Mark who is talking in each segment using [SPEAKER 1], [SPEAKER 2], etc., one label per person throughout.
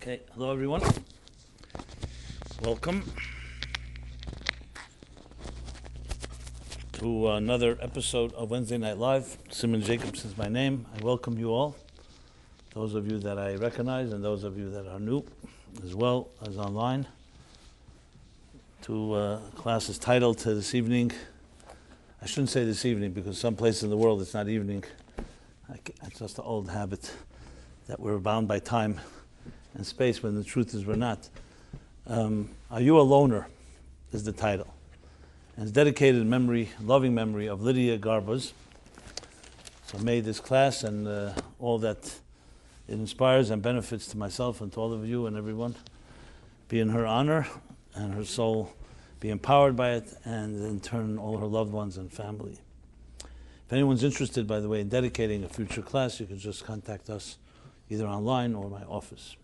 [SPEAKER 1] Okay, hello everyone. Welcome to another episode of Wednesday Night Live. Simon Jacobs is my name. I welcome you all, those of you that I recognize and those of you that are new, as well as online, to classes titled this evening. I shouldn't say this evening because some places in the world it's not evening. It's just an old habit that we're bound by time and space when the truth is we're not. Are You a Loner is the title. And it's dedicated in memory, loving memory of Lydia Garbuz. So may this class and all that it inspires and benefits to myself and to all of you and everyone be in her honor and her soul be empowered by it, and in turn all her loved ones and family. If anyone's interested, by the way, in dedicating a future class, you can just contact us either online or my office.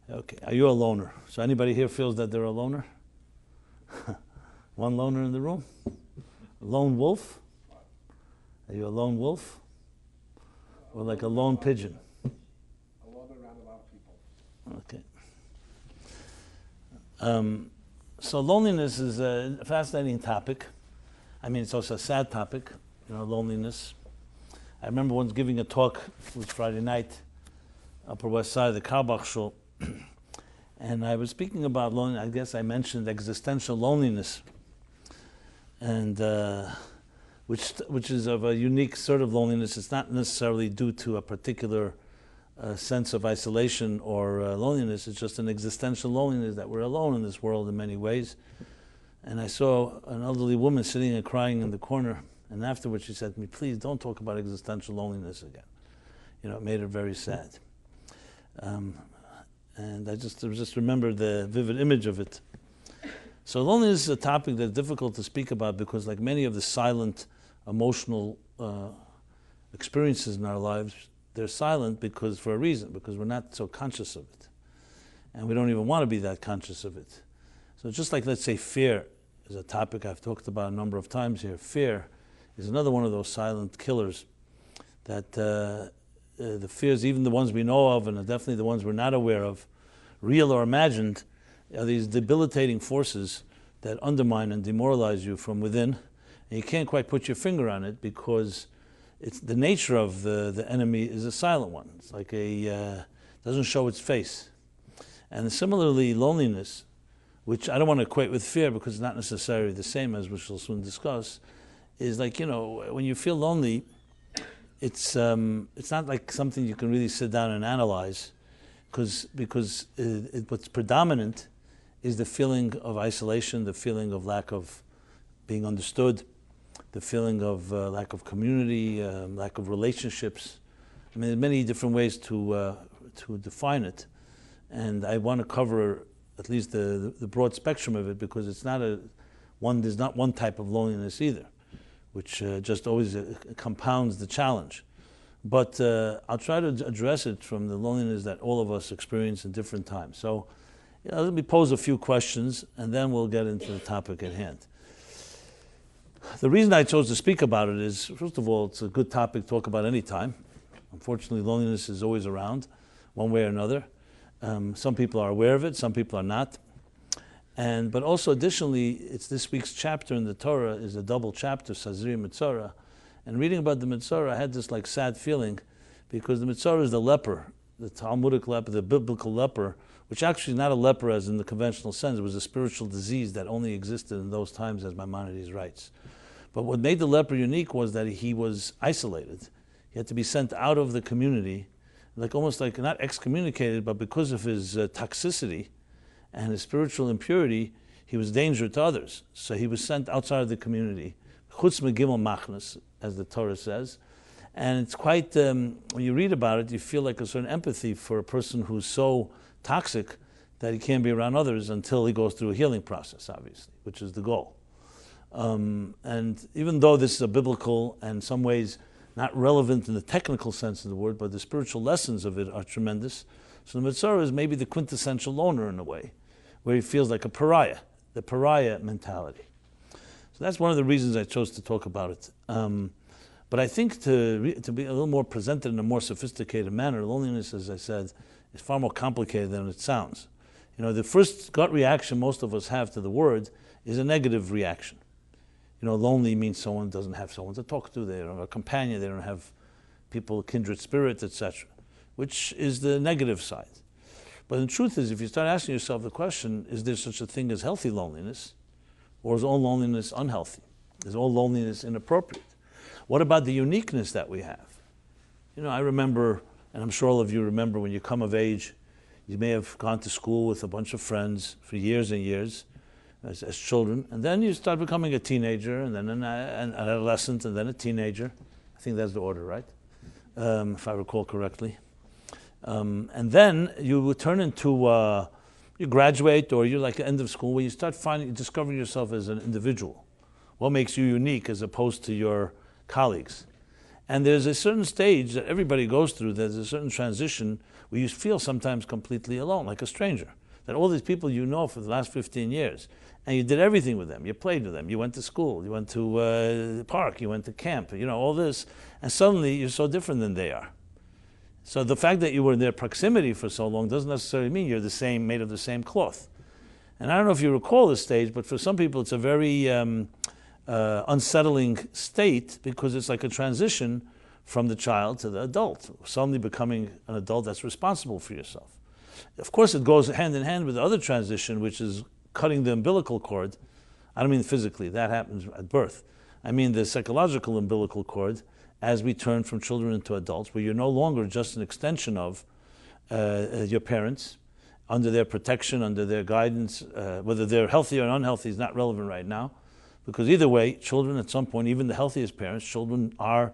[SPEAKER 1] Okay, are you a loner? So anybody here feels that they're a loner? One loner in the room? A lone wolf? Are you a lone wolf? Or like a lone pigeon?
[SPEAKER 2] A loner around a lot of people.
[SPEAKER 1] Okay. So loneliness is a fascinating topic. I mean, it's also a sad topic, loneliness. I remember once giving a talk, it was Friday night, Upper West Side of the Karbach Shul, and I was speaking about loneliness. I guess I mentioned existential loneliness, and which is of a unique sort of loneliness. It's not necessarily due to a particular sense of isolation or loneliness. It's just an existential loneliness that we're alone in this world in many ways. And I saw an elderly woman sitting and crying in the corner, and afterwards she said to me, "Please don't talk about existential loneliness again." It made her very sad. And I just remember the vivid image of it. So loneliness is a topic that's difficult to speak about because, like many of the silent emotional experiences in our lives, they're silent for a reason, because we're not so conscious of it. And we don't even want to be that conscious of it. So just like, let's say, fear is a topic I've talked about a number of times here. Fear is another one of those silent killers that the fears, even the ones we know of and definitely the ones we're not aware of, real or imagined, are these debilitating forces that undermine and demoralize you from within. And you can't quite put your finger on it because it's the nature of the enemy is a silent one. It's like doesn't show its face. And similarly, loneliness, which I don't want to equate with fear because it's not necessarily the same, as we shall soon discuss, is like, when you feel lonely, it's not like something you can really sit down and analyze, because what's predominant is the feeling of isolation, the feeling of lack of being understood, the feeling of lack of community, lack of relationships. I mean, there are many different ways to define it, and I want to cover at least the broad spectrum of it, because it's not there's not one type of loneliness either, which just always compounds the challenge. But I'll try to address it from the loneliness that all of us experience in different times. So let me pose a few questions, and then we'll get into the topic at hand. The reason I chose to speak about it is, first of all, it's a good topic to talk about any time. Unfortunately, loneliness is always around, one way or another. Some people are aware of it, some people are not. But also additionally, it's this week's chapter in the Torah is a double chapter, Sazri Mitzorah. And reading about the Mitzorah, I had this sad feeling, because the Mitzorah is the leper, the Talmudic leper, the biblical leper, which actually is not a leper as in the conventional sense. It was a spiritual disease that only existed in those times, as Maimonides writes. But what made the leper unique was that he was isolated. He had to be sent out of the community, almost like not excommunicated, but because of his toxicity and his spiritual impurity, he was a danger to others. So he was sent outside of the community. Chutz megimel machnas, as the Torah says. And it's quite, when you read about it, you feel like a certain empathy for a person who's so toxic that he can't be around others until he goes through a healing process, obviously, which is the goal. And even though this is a biblical and in some ways not relevant in the technical sense of the word, but the spiritual lessons of it are tremendous. So the Mitzorah is maybe the quintessential loner in a way, where he feels like a pariah, the pariah mentality. So that's one of the reasons I chose to talk about it. But I think to be a little more presented in a more sophisticated manner, loneliness, as I said, is far more complicated than it sounds. The first gut reaction most of us have to the word is a negative reaction. Lonely means someone doesn't have someone to talk to, they don't have a companion, they don't have people, kindred spirits, etc., which is the negative side. But the truth is, if you start asking yourself the question, is there such a thing as healthy loneliness, or is all loneliness unhealthy? Is all loneliness inappropriate? What about the uniqueness that we have? I remember, and I'm sure all of you remember, when you come of age, you may have gone to school with a bunch of friends for years and years as children, and then you start becoming a teenager, and then an adolescent, and then a teenager. I think that's the order, right? If I recall correctly. And then you would turn into, you graduate, or you're like at the end of school, where you start discovering yourself as an individual. What makes you unique as opposed to your colleagues? And there's a certain stage that everybody goes through, there's a certain transition where you feel sometimes completely alone, like a stranger. That all these people you know for the last 15 years, and you did everything with them, you played with them, you went to school, you went to the park, you went to camp, all this, and suddenly you're so different than they are. So the fact that you were in their proximity for so long doesn't necessarily mean you're the same, made of the same cloth. And I don't know if you recall this stage, but for some people it's a very unsettling state, because it's like a transition from the child to the adult, suddenly becoming an adult that's responsible for yourself. Of course, it goes hand in hand with the other transition, which is cutting the umbilical cord. I don't mean physically, that happens at birth. I mean the psychological umbilical cord, as we turn from children into adults, where you're no longer just an extension of your parents, under their protection, under their guidance. Whether they're healthy or unhealthy is not relevant right now, because either way, children at some point, even the healthiest parents, children are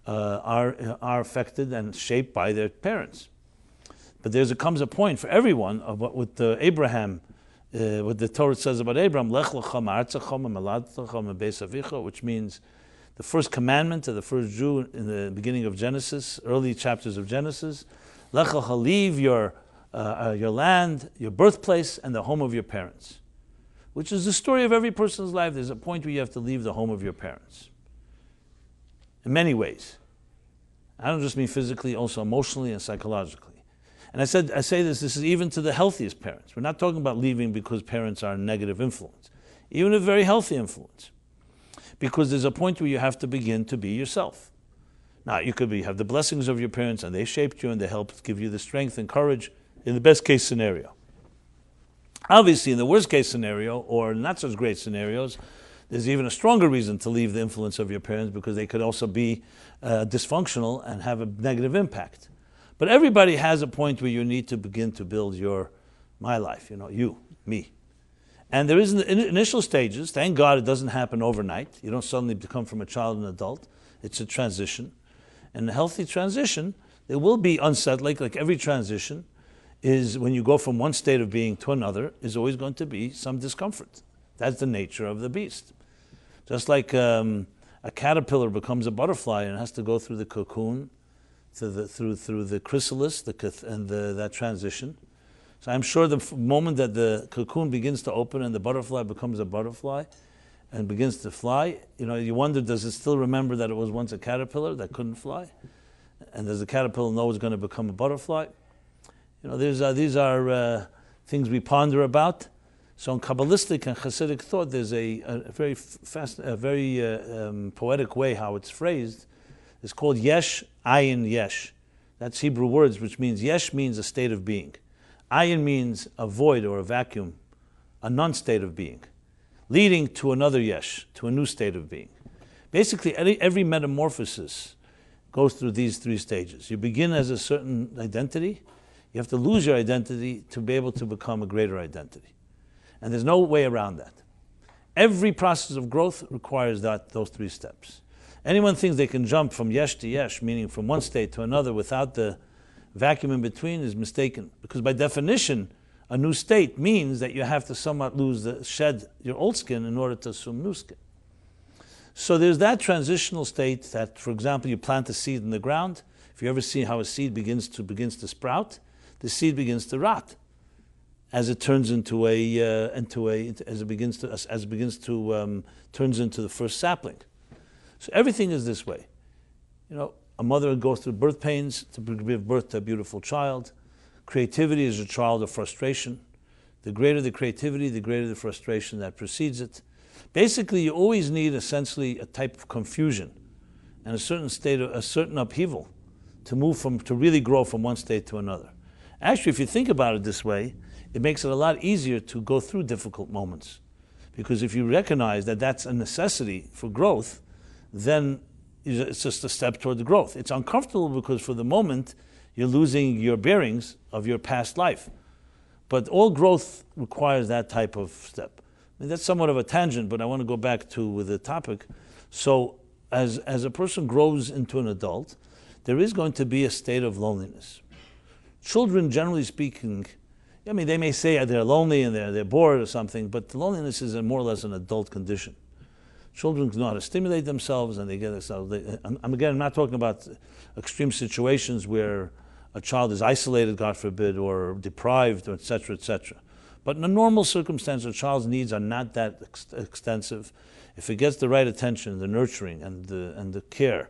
[SPEAKER 1] affected and shaped by their parents. But comes a point for everyone of what Abraham, what the Torah says about Abraham, Lech lecha ma'artzecha me'moladtecha me'beis avicha, which means the first commandment of the first Jew in the beginning of Genesis, early chapters of Genesis, Lech lecha, leave your land, your birthplace, and the home of your parents, which is the story of every person's life. There's a point where you have to leave the home of your parents. In many ways. I don't just mean physically, also emotionally and psychologically. And I say this is even to the healthiest parents. We're not talking about leaving because parents are a negative influence, even a very healthy influence. Because there's a point where you have to begin to be yourself. Now, you could have the blessings of your parents, and they shaped you, and they helped give you the strength and courage in the best case scenario. Obviously, in the worst case scenario, or not such great scenarios, there's even a stronger reason to leave the influence of your parents, because they could also be dysfunctional and have a negative impact. But everybody has a point where you need to begin to build my life, you, me. And there is in the initial stages, thank God it doesn't happen overnight. You don't suddenly become from a child an adult. It's a transition. And a healthy transition, there will be unsettling, like every transition, is when you go from one state of being to another, is always going to be some discomfort. That's the nature of the beast. Just like a caterpillar becomes a butterfly and has to go through the cocoon, through the chrysalis, that transition. So I'm sure the moment that the cocoon begins to open and the butterfly becomes a butterfly and begins to fly, you wonder, does it still remember that it was once a caterpillar that couldn't fly? And does the caterpillar know it's going to become a butterfly? These are things we ponder about. So in Kabbalistic and Hasidic thought, there's a very poetic way how it's phrased. It's called yesh, ayin, yesh. That's Hebrew words, which means yesh means a state of being. Ayin means a void or a vacuum, a non-state of being, leading to another yesh, to a new state of being. Basically, every metamorphosis goes through these three stages. You begin as a certain identity. You have to lose your identity to be able to become a greater identity. And there's no way around that. Every process of growth requires those three steps. Anyone thinks they can jump from yesh to yesh, meaning from one state to another without the vacuum in between, is mistaken. Because by definition, a new state means that you have to somewhat shed your old skin in order to assume new skin. So there's that transitional state that, for example, you plant a seed in the ground. If you ever see how a seed begins to sprout, the seed begins to rot as it turns into turns into the first sapling. So everything is this way. A mother goes through birth pains to give birth to a beautiful child, Creativity is a child of frustration. The greater the creativity, the greater the frustration that precedes it. Basically, you always need essentially a type of confusion and a certain state of, a certain upheaval to really grow from one state to another. Actually, if you think about it this way, it makes it a lot easier to go through difficult moments. Because if you recognize that that's a necessity for growth, then it's just a step toward the growth. It's uncomfortable because for the moment, you're losing your bearings of your past life. But all growth requires that type of step. I mean, that's somewhat of a tangent, but I want to go back to the topic. So as a person grows into an adult, there is going to be a state of loneliness. Children, generally speaking, I mean, they may say they're lonely and they're bored or something, but loneliness is more or less an adult condition. Children know how to stimulate themselves, and they get themselves. I'm not talking about extreme situations where a child is isolated, God forbid, or deprived, or et cetera, et cetera. But in a normal circumstance, a child's needs are not that extensive. If it gets the right attention, the nurturing, and the care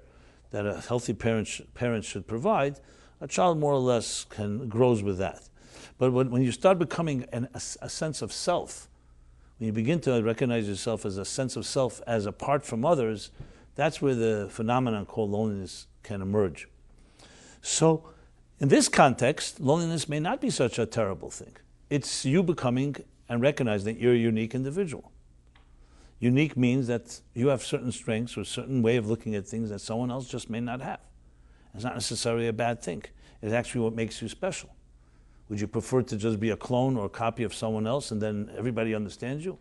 [SPEAKER 1] that a healthy parent should provide, a child more or less grows with that. But when you start becoming a sense of self, when you begin to recognize yourself as a sense of self as apart from others, that's where the phenomenon called loneliness can emerge. So, in this context, loneliness may not be such a terrible thing. It's you becoming and recognizing that you're a unique individual. Unique means that you have certain strengths or a certain way of looking at things that someone else just may not have. It's not necessarily a bad thing. It's actually what makes you special. Would you prefer to just be a clone or a copy of someone else and then everybody understands you?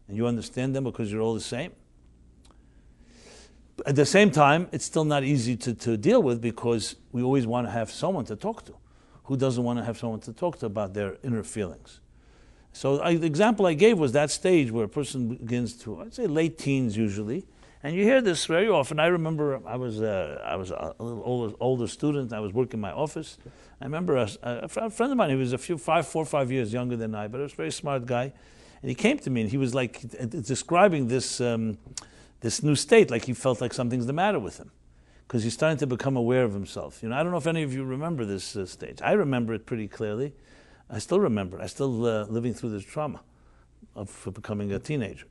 [SPEAKER 1] And you understand them because you're all the same? At the same time, it's still not easy to deal with because we always want to have someone to talk to. Who doesn't want to have someone to talk to about their inner feelings? So the example I gave was that stage where a person begins to, I'd say late teens usually, and you hear this very often. I remember I was a little older student. I was working in my office. I remember a friend of mine who was 4 or 5 years younger than I, but he was a very smart guy. And he came to me and he was like describing this new state, like he felt like something's the matter with him, because he's starting to become aware of himself. I don't know if any of you remember this stage. I remember it pretty clearly. I still remember it. I'm still living through this trauma of becoming a teenager.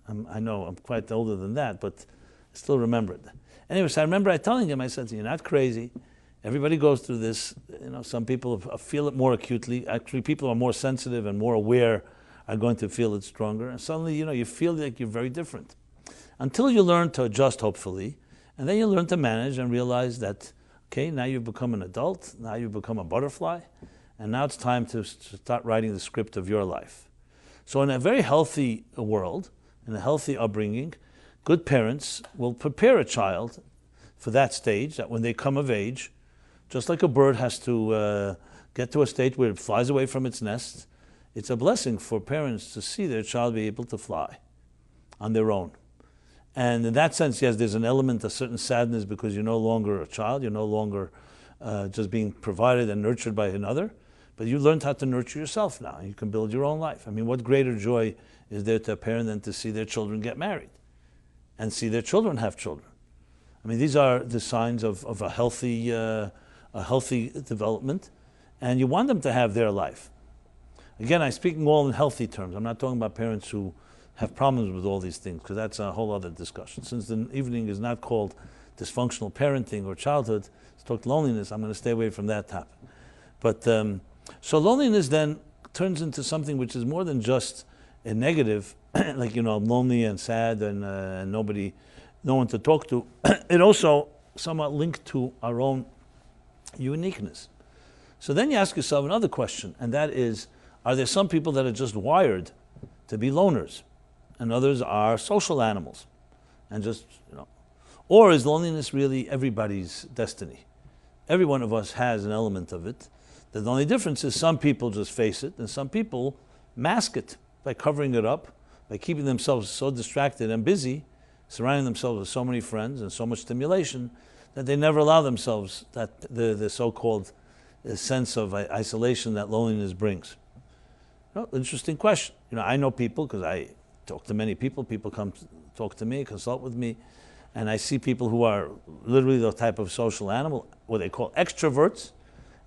[SPEAKER 1] I know I'm quite older than that, but I still remember it. Anyway, so I remember telling him, I said, you're not crazy. Everybody goes through this. Some people feel it more acutely. Actually, people who are more sensitive and more aware are going to feel it stronger. And suddenly, you feel like you're very different. Until you learn to adjust, hopefully, and then you learn to manage and realize that, okay, now you've become an adult, now you've become a butterfly, and now it's time to start writing the script of your life. So in a very healthy world, in a healthy upbringing, good parents will prepare a child for that stage, that when they come of age, just like a bird has to get to a state where it flies away from its nest, it's a blessing for parents to see their child be able to fly on their own. And in that sense, yes, there's an element of certain sadness because you're no longer a child, you're no longer just being provided and nurtured by another, but you learned how to nurture yourself now. You can build your own life. I mean, what greater joy is there to a parent than to see their children get married and see their children have children? I mean, these are the signs of a healthy development, and you want them to have their life. Again, I'm speaking all in healthy terms. I'm not talking about parents who have problems with all these things, because that's a whole other discussion. Since the evening is not called dysfunctional parenting or childhood, it's talked loneliness, I'm going to stay away from that topic. But so loneliness then turns into something which is more than just a negative, like, I'm lonely and sad and no one to talk to. It also somewhat linked to our own uniqueness. So then you ask yourself another question, and that is, are there some people that are just wired to be loners, and others are social animals, and just, or is loneliness really everybody's destiny? Every one of us has an element of it. The only difference is some people just face it, and some people mask it by covering it up, by keeping themselves so distracted and busy, surrounding themselves with so many friends and so much stimulation, that they never allow themselves the so-called sense of isolation that loneliness brings. Interesting question. I know people, because I talk to many people. People come talk to me, consult with me, and I see people who are literally the type of social animal, what they call extroverts,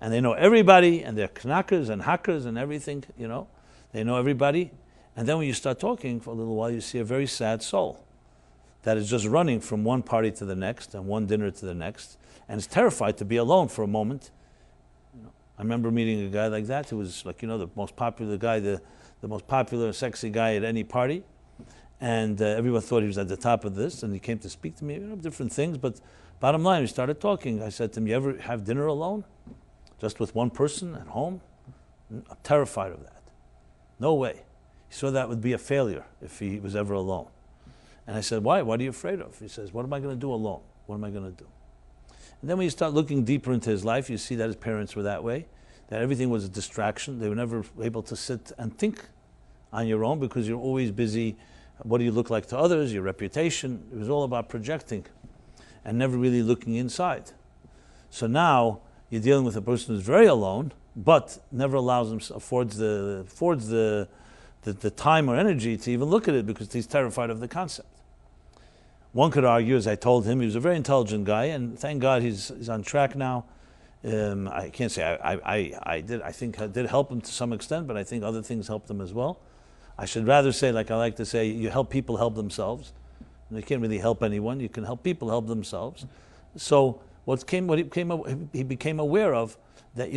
[SPEAKER 1] and they know everybody, and they're knackers and hackers and everything, They know everybody. And then when you start talking for a little while, you see a very sad soul that is just running from one party to the next and one dinner to the next, and is terrified to be alone for a moment. I remember meeting a guy like that who was like, the most popular guy, the most popular, sexy guy at any party. And everyone thought he was at the top of this, and he came to speak to me, different things. But bottom line, we started talking. I said to him, you ever have dinner alone? Just with one person at home? I'm terrified of that. No way. He saw that would be a failure if he was ever alone. And I said, why? What are you afraid of? He says, what am I going to do alone? What am I going to do? And then when you start looking deeper into his life, you see that his parents were that way, that everything was a distraction. They were never able to sit and think on your own because you're always busy. What do you look like to others, your reputation? It was all about projecting and never really looking inside. So now you're dealing with a person who's very alone, but never affords the time or energy to even look at it because he's terrified of the concept. One could argue, as I told him, he was a very intelligent guy, and thank God he's on track now. I can't say I think I did help him to some extent, but I think other things helped him as well. I should rather say, like I like to say, you help people help themselves. And you can't really help anyone. You can help people help themselves. So he became aware of that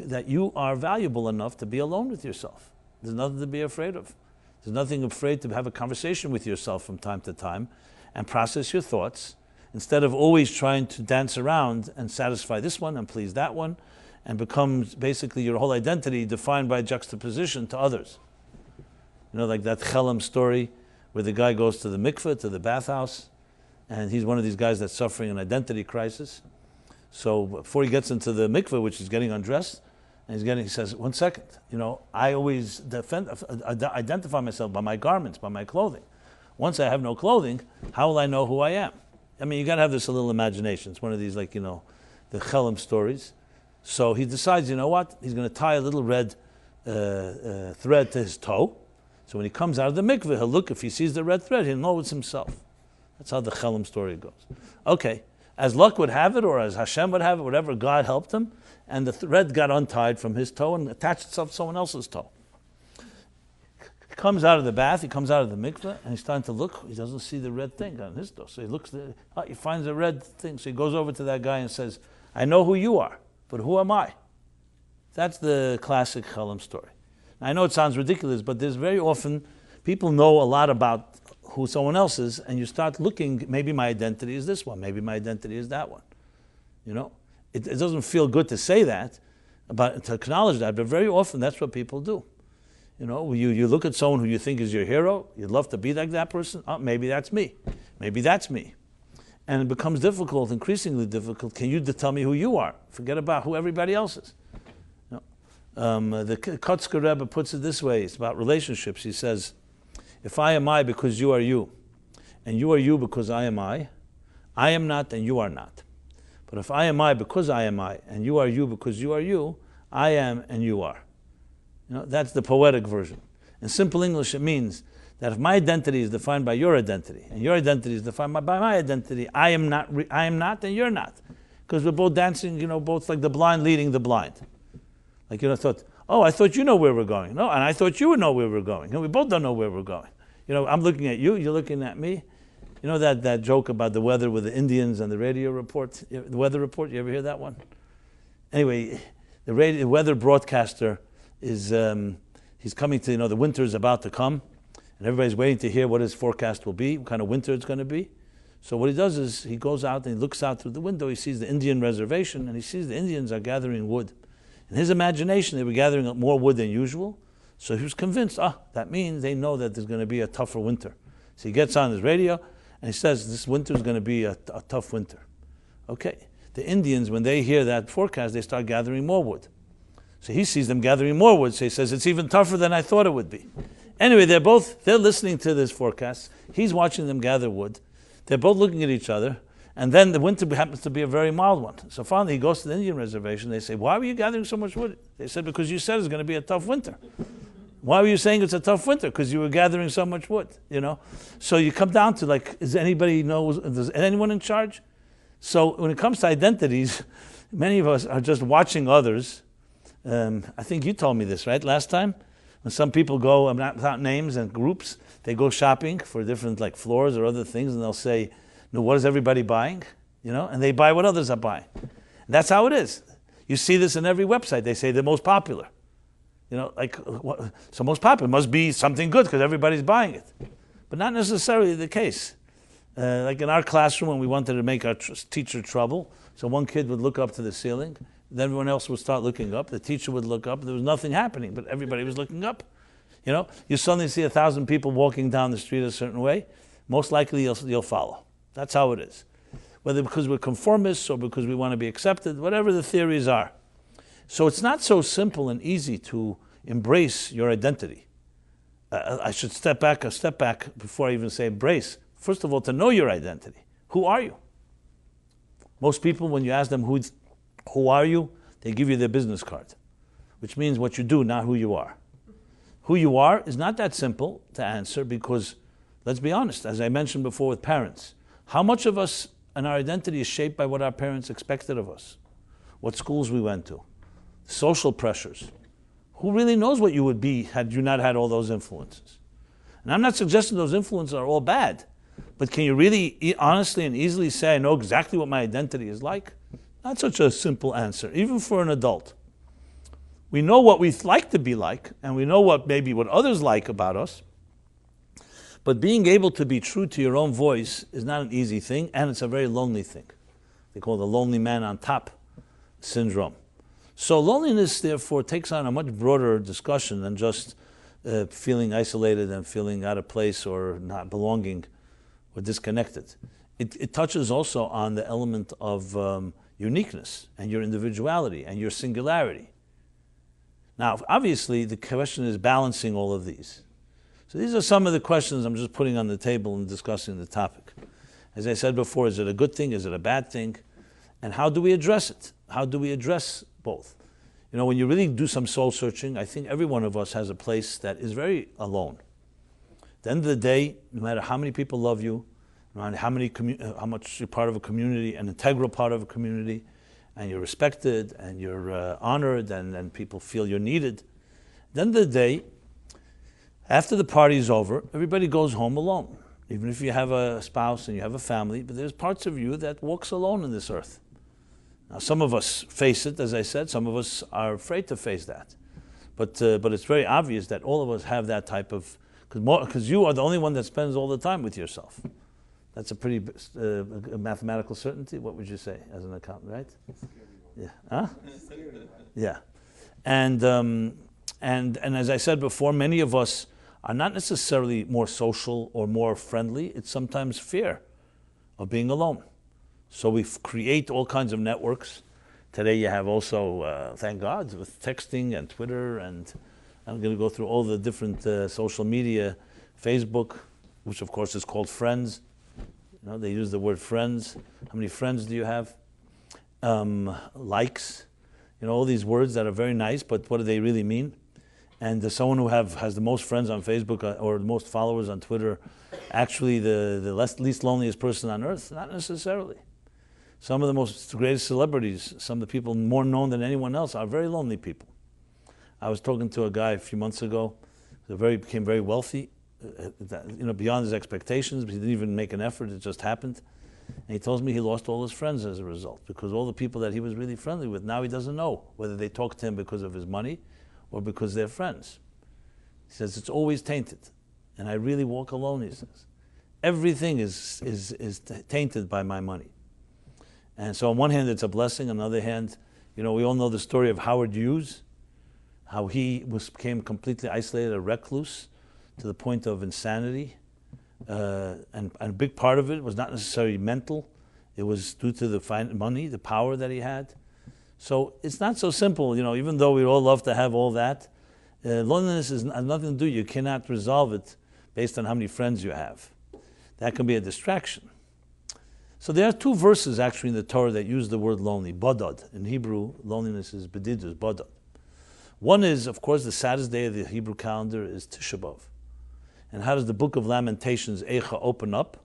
[SPEAKER 1] that you are valuable enough to be alone with yourself. There's nothing to be afraid of. There's nothing afraid to have a conversation with yourself from time to time and process your thoughts instead of always trying to dance around and satisfy this one and please that one, and becomes basically your whole identity defined by juxtaposition to others. Like that Chelem story where the guy goes to the mikveh, to the bathhouse, and he's one of these guys that's suffering an identity crisis. So before he gets into the mikveh, which is getting undressed, and he says, 1 second, I always identify myself by my garments, by my clothing. Once I have no clothing, how will I know who I am? I mean, you got to have this a little imagination. It's one of these, the Chelem stories. So he decides, what? He's going to tie a little red thread to his toe. So when he comes out of the mikveh, he'll look. If he sees the red thread, he'll know it's himself. That's how the Chelem story goes. Okay, as luck would have it, or as Hashem would have it, whatever, God helped him, and the thread got untied from his toe and attached itself to someone else's toe. He comes out of the bath, he comes out of the mikveh, and he's starting to look. He doesn't see the red thing on his toe. So he looks there, he finds a red thing. So he goes over to that guy and says, I know who you are, but who am I? That's the classic Chelem story. Now, I know it sounds ridiculous, but there's very often people know a lot about who someone else is, and you start looking, maybe my identity is this one, maybe my identity is that one. It doesn't feel good to say that, to acknowledge that, but very often that's what people do. You look at someone who you think is your hero, you'd love to be like that person, maybe that's me, maybe that's me. And it becomes difficult, increasingly difficult. Can you tell me who you are? Forget about who everybody else is. The Kotzker Rebbe puts it this way, it's about relationships. He says, if I am I because you are you, and you are you because I am not and you are not. But if I am I because I am I, and you are you because you are you, I am and you are. That's the poetic version. In simple English, it means that if my identity is defined by your identity, and your identity is defined by my identity, I am not and you're not. Because we're both dancing, both like the blind leading the blind. I thought you know where we're going. No, and I thought you would know where we're going. We both don't know where we're going. I'm looking at you, you're looking at me. That joke about the weather with the Indians and the radio report, the weather report, you ever hear that one? Anyway, the weather broadcaster is, he's coming to, the winter is about to come, and everybody's waiting to hear what his forecast will be, what kind of winter it's going to be. So what he does is he goes out and he looks out through the window, he sees the Indian reservation, and he sees the Indians are gathering wood. In his imagination, they were gathering up more wood than usual, so he was convinced, that means they know that there's going to be a tougher winter. So he gets on his radio, and he says, this winter is going to be a tough winter. Okay. The Indians, when they hear that forecast, they start gathering more wood. So he sees them gathering more wood, so he says, it's even tougher than I thought it would be. Anyway, they're listening to this forecast. He's watching them gather wood. They're both looking at each other, and then the winter happens to be a very mild one. So finally, he goes to the Indian reservation. They say, why were you gathering so much wood? They said, because you said it's going to be a tough winter. Why were you saying it's a tough winter? Because you were gathering so much wood, So you come down to does anyone in charge? So when it comes to identities, Many of us are just watching others. I think you told me this, right, last time? When some people go, without names and groups, they go shopping for different like floors or other things, and they'll say, no, what is everybody buying? And they buy what others are buying. And that's how it is. You see this in every website. They say the most popular. So most popular must be something good because everybody's buying it. But not necessarily the case. Like in our classroom when we wanted to make our teacher trouble, so one kid would look up to the ceiling, then everyone else would start looking up, the teacher would look up, there was nothing happening, but everybody was looking up. You suddenly see 1,000 people walking down the street a certain way, most likely you'll follow. That's how it is. Whether because we're conformists or because we want to be accepted, whatever the theories are. So it's not so simple and easy to embrace your identity. I should step back before I even say embrace. First of all, to know your identity. Who are you? Most people, when you ask them who are you, they give you their business card, which means what you do, not who you are. Who you are is not that simple to answer because, let's be honest, as I mentioned before with parents, how much of us and our identity is shaped by what our parents expected of us, what schools we went to, social pressures. Who really knows what you would be had you not had all those influences? And I'm not suggesting those influences are all bad, but can you really honestly and easily say, I know exactly what my identity is like? Not such a simple answer, even for an adult. We know what we like to be like, and we know what others like about us, but being able to be true to your own voice is not an easy thing, and it's a very lonely thing. They call it the lonely man on top syndrome. So loneliness, therefore, takes on a much broader discussion than just feeling isolated and feeling out of place or not belonging or disconnected. It touches also on the element of uniqueness and your individuality and your singularity. Now, obviously, the question is balancing all of these. So these are some of the questions I'm just putting on the table and discussing the topic. As I said before, is it a good thing? Is it a bad thing? And how do we address it? How do we address both? When you really do some soul searching, I think every one of us has a place that is very alone. At the end of the day, no matter how many people love you, no matter how much you're part of a community, an integral part of a community, and you're respected, and you're honored, and people feel you're needed, at the end of the day, after the party's over, everybody goes home alone. Even if you have a spouse and you have a family, but there's parts of you that walks alone in this earth. Now, some of us face it, as I said. Some of us are afraid to face that. But it's very obvious that all of us have that type of... Because you are the only one that spends all the time with yourself. That's a pretty mathematical certainty. What would you say as an accountant, right? Yeah. Huh? Yeah. And as I said before, many of us are not necessarily more social or more friendly. It's sometimes fear of being alone. So we create all kinds of networks. Today you have also, thank God, with texting and Twitter, and I'm going to go through all the different social media, Facebook, which of course is called friends. They use the word friends. How many friends do you have? Likes. All these words that are very nice, but what do they really mean? And someone who has the most friends on Facebook or the most followers on Twitter actually the least loneliest person on earth? Not necessarily. Some of the greatest celebrities, some of the people more known than anyone else, are very lonely people. I was talking to a guy a few months ago who became very wealthy, beyond his expectations, but he didn't even make an effort, it just happened. And he tells me he lost all his friends as a result, because all the people that he was really friendly with, now he doesn't know whether they talk to him because of his money or because they're friends. He says, it's always tainted. And I really walk alone, he says. Everything is tainted by my money. And so on one hand, it's a blessing. On the other hand, we all know the story of Howard Hughes, how he became completely isolated, a recluse, to the point of insanity. And a big part of it was not necessarily mental. It was due to the money, the power that he had. So it's not so simple, even though we all love to have all that. Loneliness has nothing to do. You cannot resolve it based on how many friends you have. That can be a distraction. So there are two verses actually in the Torah that use the word lonely, bodod. In Hebrew, loneliness is bedidus, bodod. One is, of course, the saddest day of the Hebrew calendar is Tisha B'Av. And how does the book of Lamentations, Eicha, open up?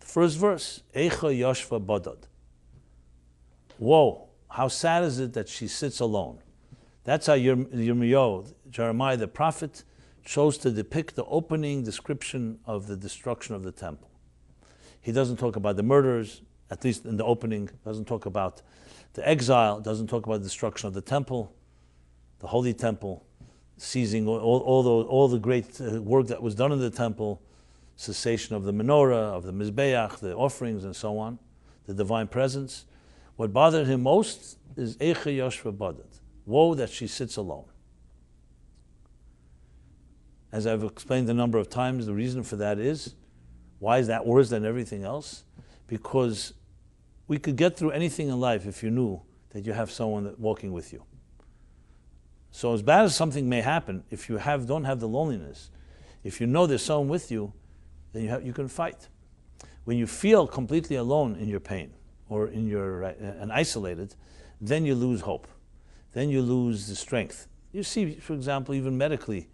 [SPEAKER 1] The first verse, Eicha Yoshva Bodod. Woe, how sad is it that she sits alone? That's how Yirmiyahu, Jeremiah the prophet, chose to depict the opening description of the destruction of the temple. He doesn't talk about the murders, at least in the opening, doesn't talk about the exile, doesn't talk about the destruction of the temple, the holy temple, seizing all the great work that was done in the temple, cessation of the menorah, of the mizbeach, the offerings and so on, the divine presence. What bothered him most is Eicha Yoshva Badat. Woe that she sits alone. As I've explained a number of times, the reason for that is, why is that worse than everything else? Because we could get through anything in life if you knew that you have someone walking with you. So as bad as something may happen, if you don't have the loneliness, if you know there's someone with you, then you can fight. When you feel completely alone in your pain or and isolated, then you lose hope. Then you lose the strength. You see, for example, even medically,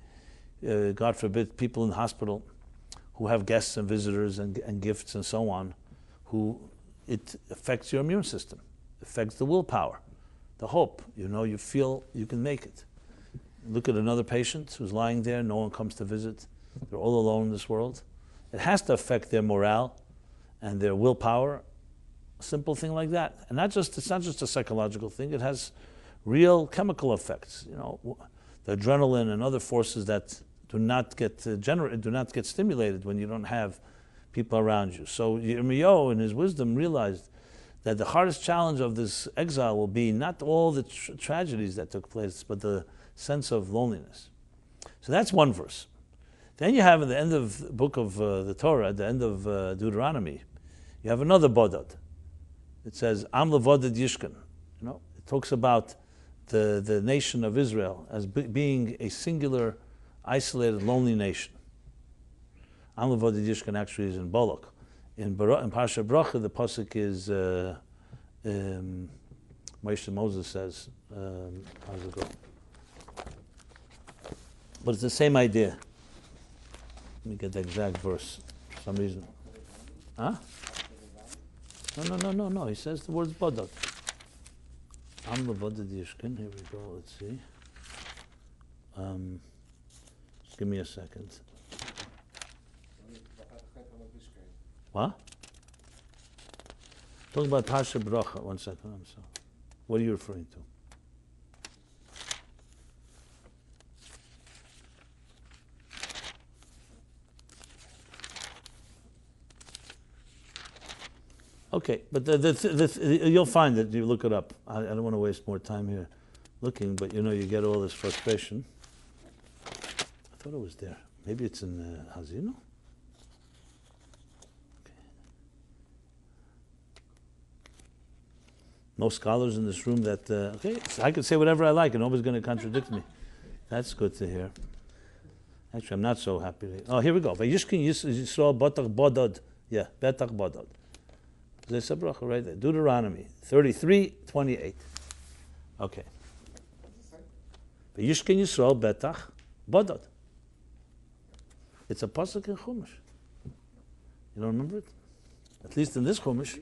[SPEAKER 1] God forbid, people in the hospital who have guests and visitors and gifts and so on, it affects your immune system, affects the willpower, the hope. You feel you can make it. Look at another patient who's lying there, no one comes to visit, they're all alone in this world. It has to affect their morale and their willpower, a simple thing like that. And it's not just a psychological thing, it has real chemical effects. The adrenaline and other forces that do not get stimulated when you don't have people around you. So Yirmiyahu, in his wisdom, realized that the hardest challenge of this exile will be not all the tragedies that took place, but the sense of loneliness. So that's one verse. Then you have at the end of the book of the Torah, at the end of Deuteronomy, you have another bodad. It says, Am levoded yishkan. It talks about the nation of Israel as being a singular, isolated, lonely nation. Am levoded yishkan actually is in Bolok. In Parsha Bracha, the pasuk is Moses says, how's it go? But it's the same idea. Let me get the exact verse for some reason. Huh? No. He says the words bodad. Am levoded yishkan. Here we go. Let's see. Just give me a second. What? Talking about Parsha Bracha. 1 second. I'm sorry. What are you referring to? Okay, but you'll find it. You look it up. I don't want to waste more time here looking, but you get all this frustration. I thought it was there. Maybe it's in Hazino? Okay. No scholars in this room that, okay, so I can say whatever I like and nobody's going to contradict me. That's good to hear. Actually, I'm not so happy. Oh, here we go. Vayishkin Yisrael Batach Bodad. Yeah, Betach Bodad. There's a bracha right there. Deuteronomy 33:28. Okay. Vayishkin Yisrael Betach Bodad. It's a pasuk in Chumash. You don't remember it? At least in this Chumash.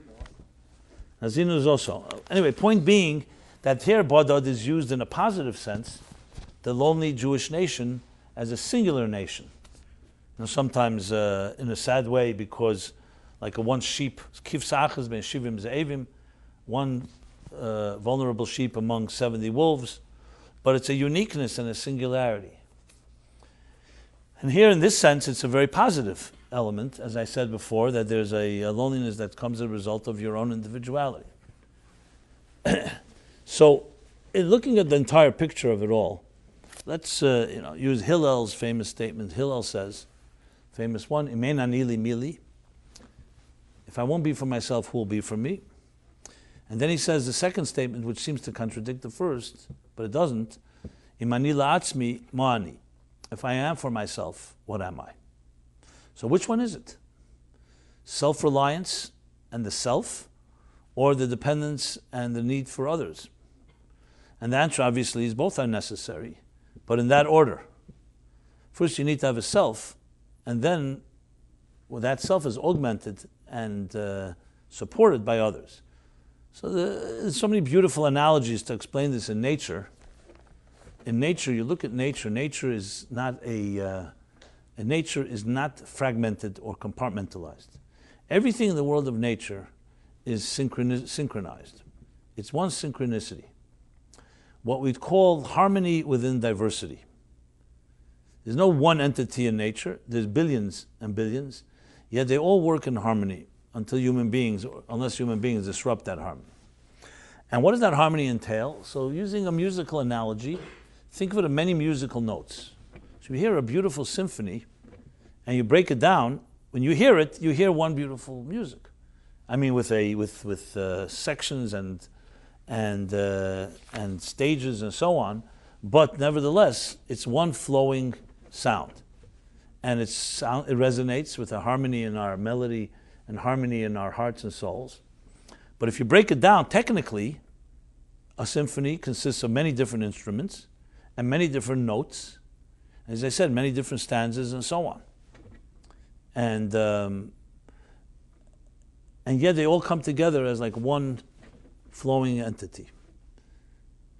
[SPEAKER 1] Hazinu is also. Anyway, point being that here Bodad is used in a positive sense, the lonely Jewish nation as a singular nation. Sometimes in a sad way, because like one sheep, kivsachas ben shivim ze'evim, one vulnerable sheep among 70 wolves, but it's a uniqueness and a singularity. And here in this sense, it's a very positive element, as I said before, that there's a loneliness that comes as a result of your own individuality. So, in looking at the entire picture of it all, let's use Hillel's famous statement. Hillel says, famous one, Imen anili mili. If I won't be for myself, who will be for me? And then he says the second statement, which seems to contradict the first, but it doesn't. Imani la'atzmi ma'ani. If I am for myself, what am I? So which one is it? Self-reliance and the self, or the dependence and the need for others? And the answer obviously is both are necessary, but in that order. First you need to have a self, and then that self is augmented and supported by others. So there's so many beautiful analogies to explain this in nature. In nature, you look at nature. Nature is not nature is not fragmented or compartmentalized. Everything in the world of nature is synchronized. It's one synchronicity. What we'd call harmony within diversity. There's no one entity in nature. There's billions and billions, yet they all work in harmony unless human beings disrupt that harmony. And what does that harmony entail? So using a musical analogy, think of it as many musical notes. So you hear a beautiful symphony, and you break it down. When you hear it, you hear one beautiful music. I mean, with sections and stages and so on. But nevertheless, it's one flowing sound, and it resonates with a harmony in our melody and harmony in our hearts and souls. But if you break it down, technically, a symphony consists of many different instruments and many different notes. As I said, many different stanzas and so on. And yet they all come together as like one flowing entity.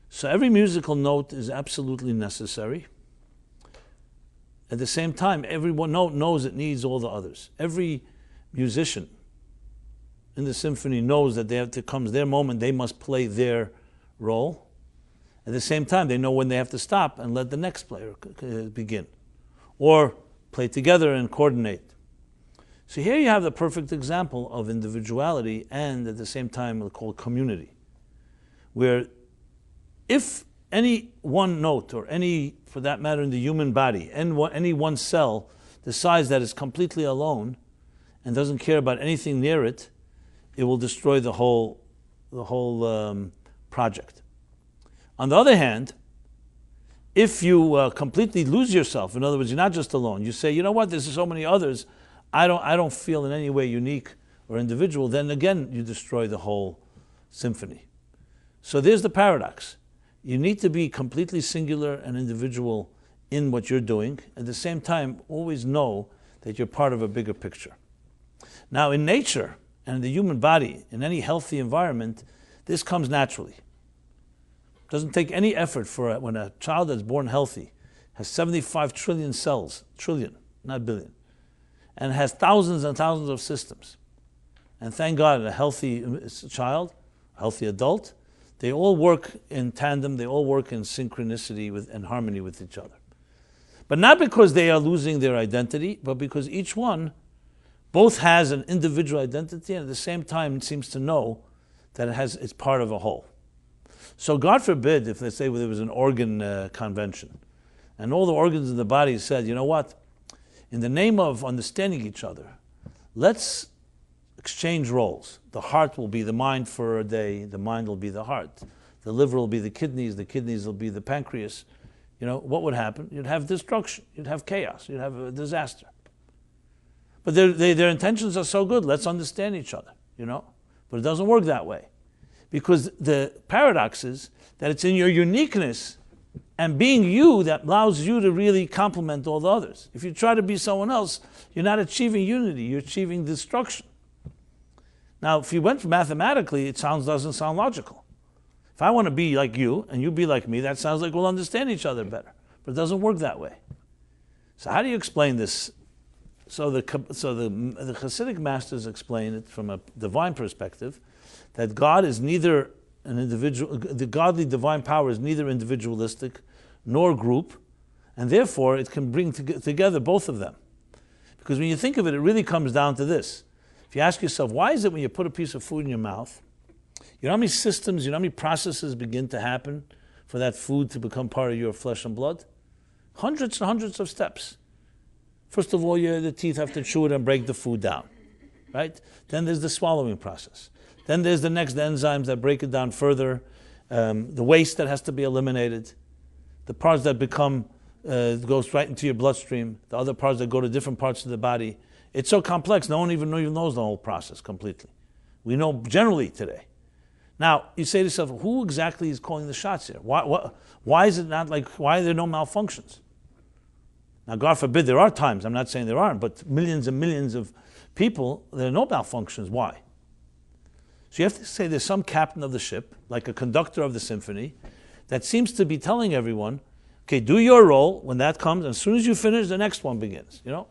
[SPEAKER 1] So every musical note is absolutely necessary. At the same time, every one note knows it needs all the others. Every musician in the symphony knows that comes their moment, they must play their role. At the same time, they know when they have to stop and let the next player begin. Or play together and coordinate. So here you have the perfect example of individuality and at the same time called community. Where if any one note, or any, for that matter, in the human body, any one cell decides that it's completely alone and doesn't care about anything near it, it will destroy the whole project. On the other hand, if you completely lose yourself, in other words, you're not just alone, you say, you know what, there's so many others, I don't feel in any way unique or individual, then again you destroy the whole symphony. So there's the paradox. You need to be completely singular and individual in what you're doing. At the same time, always know that you're part of a bigger picture. Now, in nature and in the human body, in any healthy environment, this comes naturally. It doesn't take any effort when a child that's born healthy has 75 trillion cells, trillion, not billion, and has thousands and thousands of systems. And thank God, a healthy child, a healthy adult, they all work in tandem, they all work in synchronicity and harmony with each other. But not because they are losing their identity, but because each one both has an individual identity and at the same time seems to know that it's part of a whole. So God forbid if, let's say, there was an organ convention and all the organs in the body said, you know what, in the name of understanding each other, let's exchange roles. The heart will be the mind for a day, the mind will be the heart. The liver will be the kidneys will be the pancreas. You know, what would happen? You'd have destruction, you'd have chaos, you'd have a disaster. But their intentions are so good, let's understand each other, you know. But it doesn't work that way. Because the paradox is that it's in your uniqueness and being you that allows you to really complement all the others. If you try to be someone else, you're not achieving unity, you're achieving destruction. Now, if you went mathematically, it doesn't sound logical. If I want to be like you and you be like me, that sounds like we'll understand each other better. But it doesn't work that way. So how do you explain this? So the Hasidic masters explain it from a divine perspective, that God is neither an individual, the godly divine power is neither individualistic nor group, and therefore it can bring together both of them. Because when you think of it, it really comes down to this. If you ask yourself, why is it when you put a piece of food in your mouth, you know how many systems, you know how many processes begin to happen for that food to become part of your flesh and blood? Hundreds and hundreds of steps. First of all, the teeth have to chew it and break the food down, right? Then there's the swallowing process. Then there's the enzymes that break it down further, the waste that has to be eliminated, the parts that goes right into your bloodstream, the other parts that go to different parts of the body. It's so complex, no one even knows the whole process completely. We know generally today. Now, you say to yourself, who exactly is calling the shots here? Why is it not why are there no malfunctions? Now, God forbid there are times, I'm not saying there aren't, but millions and millions of people, there are no malfunctions. Why? So you have to say there's some captain of the ship, like a conductor of the symphony, that seems to be telling everyone, okay, do your role. When that comes, and as soon as you finish, the next one begins. You know,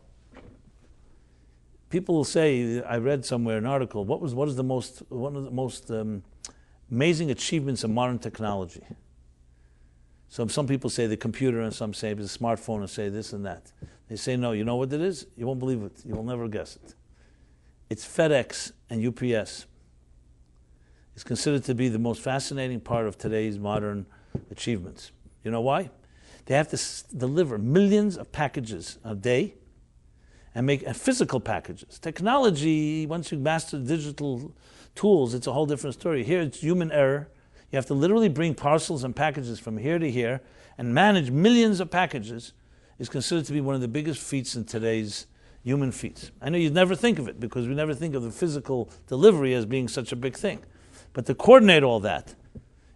[SPEAKER 1] people will say, I read somewhere an article. What is one of the most amazing achievements of modern technology? So some people say the computer, and some say the smartphone, and say this and that. They say no. You know what it is? You won't believe it. You will never guess it. It's FedEx and UPS. It's considered to be the most fascinating part of today's modern achievements. You know why? They have to deliver millions of packages a day and make physical packages. Technology, once you master digital tools, it's a whole different story. Here it's human error. You have to literally bring parcels and packages from here to here and manage millions of packages is considered to be one of the biggest feats in today's human feats. I know you'd never think of it because we never think of the physical delivery as being such a big thing. But to coordinate all that,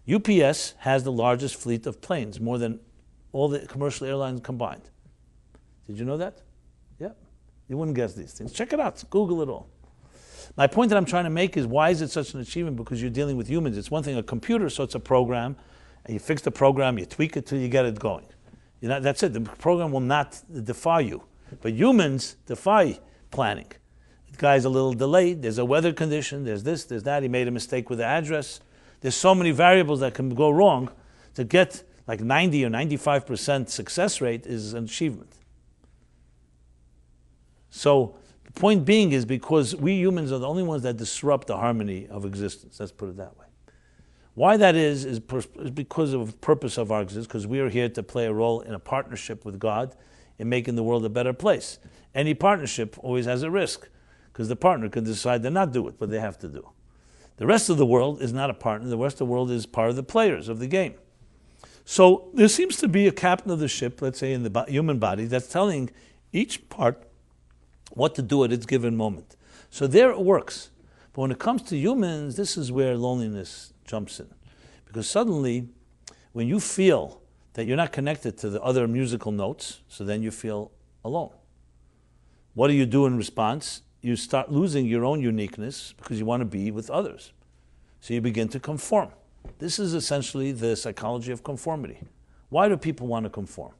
[SPEAKER 1] UPS has the largest fleet of planes, more than all the commercial airlines combined. Did you know that? Yeah. You wouldn't guess these things. Check it out. Google it all. My point that I'm trying to make is, why is it such an achievement? Because you're dealing with humans. It's one thing, a computer, so it's a program, and you fix the program, you tweak it till you get it going. That's it. The program will not defy you. But humans defy planning. The guy's a little delayed. There's a weather condition. There's this, there's that. He made a mistake with the address. There's so many variables that can go wrong. To get like 90 or 95% success rate is an achievement. So the point being is, because we humans are the only ones that disrupt the harmony of existence. Let's put it that way. Why that is because of the purpose of our existence, because we are here to play a role in a partnership with God in making the world a better place. Any partnership always has a risk, because the partner can decide to not do it, but they have to do. The rest of the world is not a partner. The rest of the world is part of the players of the game. So there seems to be a captain of the ship, let's say in the human body, that's telling each part what to do at its given moment. So there it works. But when it comes to humans, this is where loneliness jumps in. Because suddenly, when you feel that you're not connected to the other musical notes, so then you feel alone. What do you do in response? You start losing your own uniqueness because you want to be with others. So you begin to conform. This is essentially the psychology of conformity. Why do people want to conform?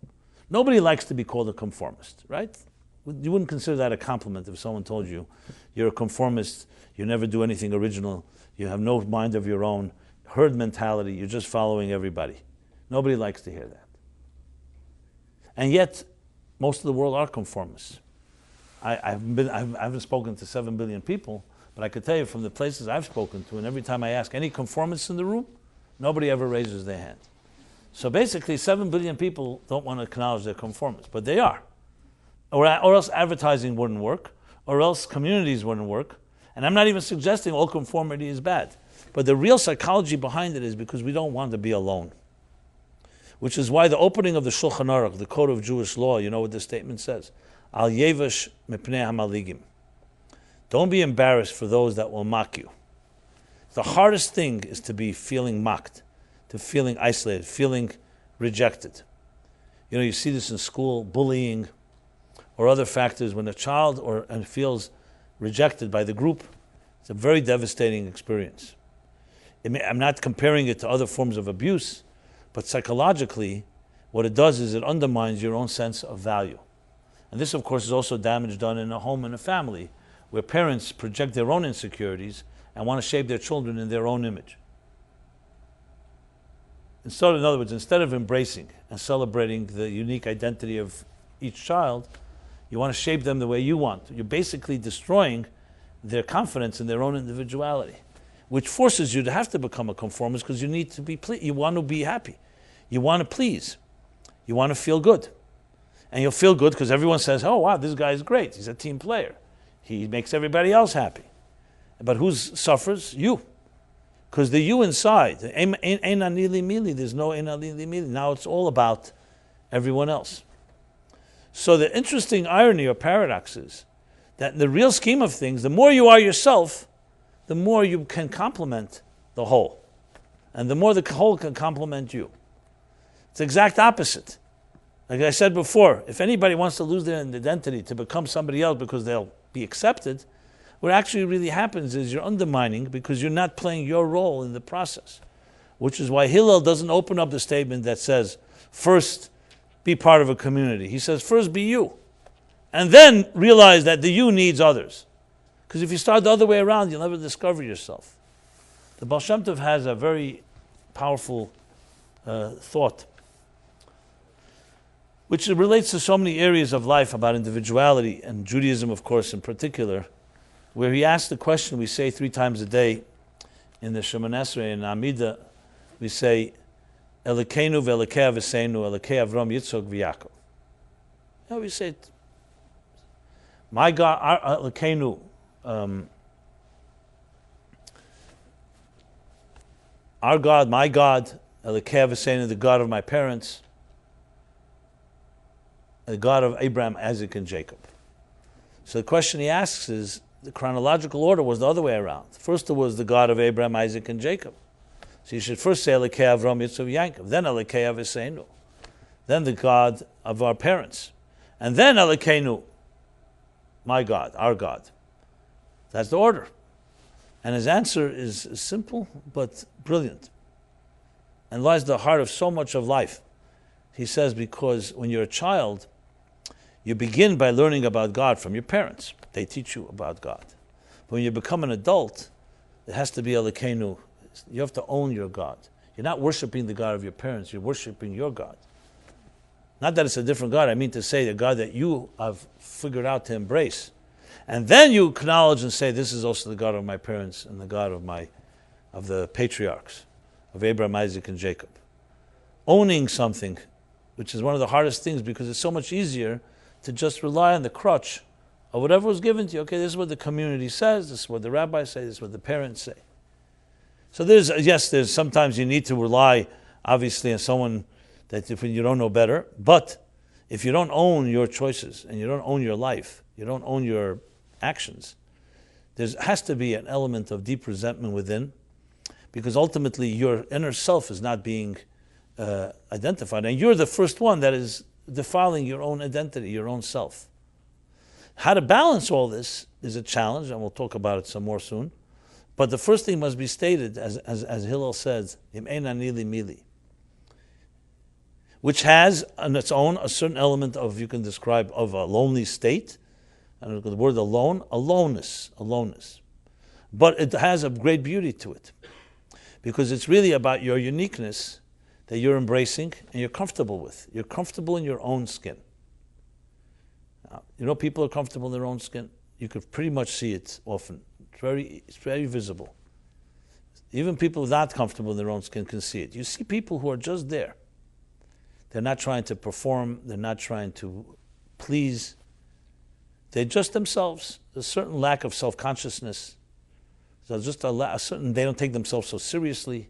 [SPEAKER 1] Nobody likes to be called a conformist, right? You wouldn't consider that a compliment if someone told you you're a conformist, you never do anything original, you have no mind of your own, herd mentality, you're just following everybody. Nobody likes to hear that. And yet, most of the world are conformists. I haven't spoken to 7 billion people, but I could tell you from the places I've spoken to, and every time I ask any conformists in the room, nobody ever raises their hand. So basically, 7 billion people don't want to acknowledge they're conformists, but they are. Or else advertising wouldn't work, or else communities wouldn't work. And I'm not even suggesting all conformity is bad. But the real psychology behind it is because we don't want to be alone. Which is why the opening of the Shulchan Aruch, the code of Jewish law, you know what the statement says? Al yevash mipnei hamaligim. Don't be embarrassed for those that will mock you. The hardest thing is to be feeling mocked, to feeling isolated, feeling rejected. You know, you see this in school, bullying, or other factors. When a child feels rejected by the group, it's a very devastating experience. I'm not comparing it to other forms of abuse, but psychologically, what it does is it undermines your own sense of value. And this, of course, is also damage done in a home and a family, where parents project their own insecurities and want to shape their children in their own image. In other words, instead of embracing and celebrating the unique identity of each child, you want to shape them the way you want. You're basically destroying their confidence in their own individuality, which forces you to have to become a conformist because you need to be you want to be happy. You want to please. You want to feel good. And you'll feel good because everyone says, oh, wow, this guy is great. He's a team player. He makes everybody else happy. But who suffers? You. Because the you inside, there's no mili. Now it's all about everyone else. So the interesting irony or paradox is that in the real scheme of things, the more you are yourself, the more you can complement the whole. And the more the whole can complement you. It's the exact opposite. Like I said before, if anybody wants to lose their identity to become somebody else because they'll be accepted, what actually really happens is you're undermining because you're not playing your role in the process. Which is why Hillel doesn't open up the statement that says, first be part of a community. He says, first be you. And then realize that the you needs others. Because if you start the other way around, you'll never discover yourself. The Baal Shem Tov has a very powerful thought, which relates to so many areas of life about individuality, and Judaism, of course, in particular, where he asks the question we say 3 times a day in the Shemon Esrei and Amidah. We say, Elokeinu ve'elokei Aviseinu, Elokei Avram, Yitzchok, v'Yakov. Yeah, we say it. My God, our Elokeinu, our God, my God, Elokei Aviseinu, the God of my parents, the God of Abraham, Isaac, and Jacob. So the question he asks is, the chronological order was the other way around. First it was the God of Abraham, Isaac, and Jacob. So you should first say Elokei Avram, Yitzchak, Yaakov, then Elokei Aviseinu, then the God of our parents, and then Elokeinu, my God, our God. That's the order. And his answer is simple but brilliant, and lies the heart of so much of life. He says, because when you're a child, you begin by learning about God from your parents. They teach you about God. But when you become an adult, it has to be Elokeinu. You have to own your God. You're not worshiping the God of your parents, you're worshiping your God. Not that it's a different God, I mean to say the God that you have figured out to embrace. And then you acknowledge and say, this is also the God of my parents and the God of the patriarchs, of Abraham, Isaac, and Jacob. Owning something, which is one of the hardest things, because it's so much easier to just rely on the crutch of whatever was given to you. Okay, this is what the community says, this is what the rabbis say, this is what the parents say. So there's sometimes you need to rely, obviously, on someone that if you don't know better. But if you don't own your choices and you don't own your life, you don't own your actions, there has to be an element of deep resentment within, because ultimately your inner self is not being identified, and you're the first one that is defiling your own identity, your own self. How to balance all this is a challenge, and we'll talk about it some more soon. But the first thing must be stated, as Hillel says, Im ein ani li mili, which has on its own a certain element of, you can describe, of a lonely state, and the word alone, aloneness. But it has a great beauty to it, because it's really about your uniqueness that you're embracing and you're comfortable with. You're comfortable in your own skin. Now, people are comfortable in their own skin. You could pretty much see it often. It's very visible. Even people who are not comfortable in their own skin can see it. You see people who are just there. They're not trying to perform. They're not trying to please. They're just themselves. There's a certain lack of self-consciousness. There's just a certain, they don't take themselves so seriously.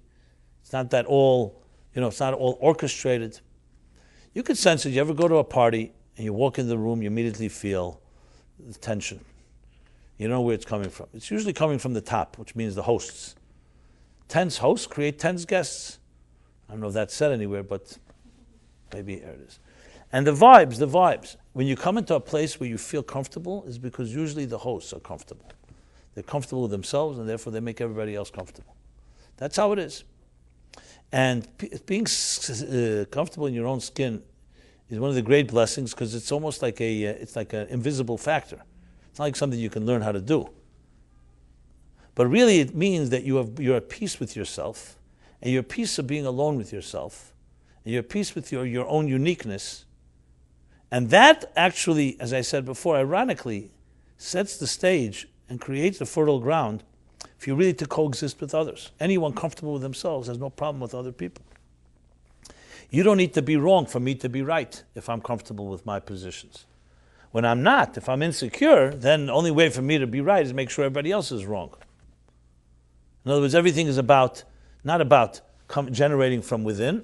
[SPEAKER 1] It's not that all, it's not all orchestrated. You could sense it. You ever go to a party and you walk in the room, you immediately feel the tension. You know where it's coming from. It's usually coming from the top, which means the hosts. Tense hosts create tense guests. I don't know if that's said anywhere, but maybe here it is. And the vibes. When you come into a place where you feel comfortable, is because usually the hosts are comfortable. They're comfortable with themselves, and therefore they make everybody else comfortable. That's how it is. And being comfortable in your own skin is one of the great blessings, because it's almost like it's like an invisible factor. It's not like something you can learn how to do. But really it means that you're at peace with yourself, and you're at peace of being alone with yourself, and you're at peace with your own uniqueness. And that actually, as I said before, ironically, sets the stage and creates the fertile ground for you really to coexist with others. Anyone comfortable with themselves has no problem with other people. You don't need to be wrong for me to be right if I'm comfortable with my positions. When I'm not, if I'm insecure, then the only way for me to be right is make sure everybody else is wrong. In other words, everything is not about generating from within.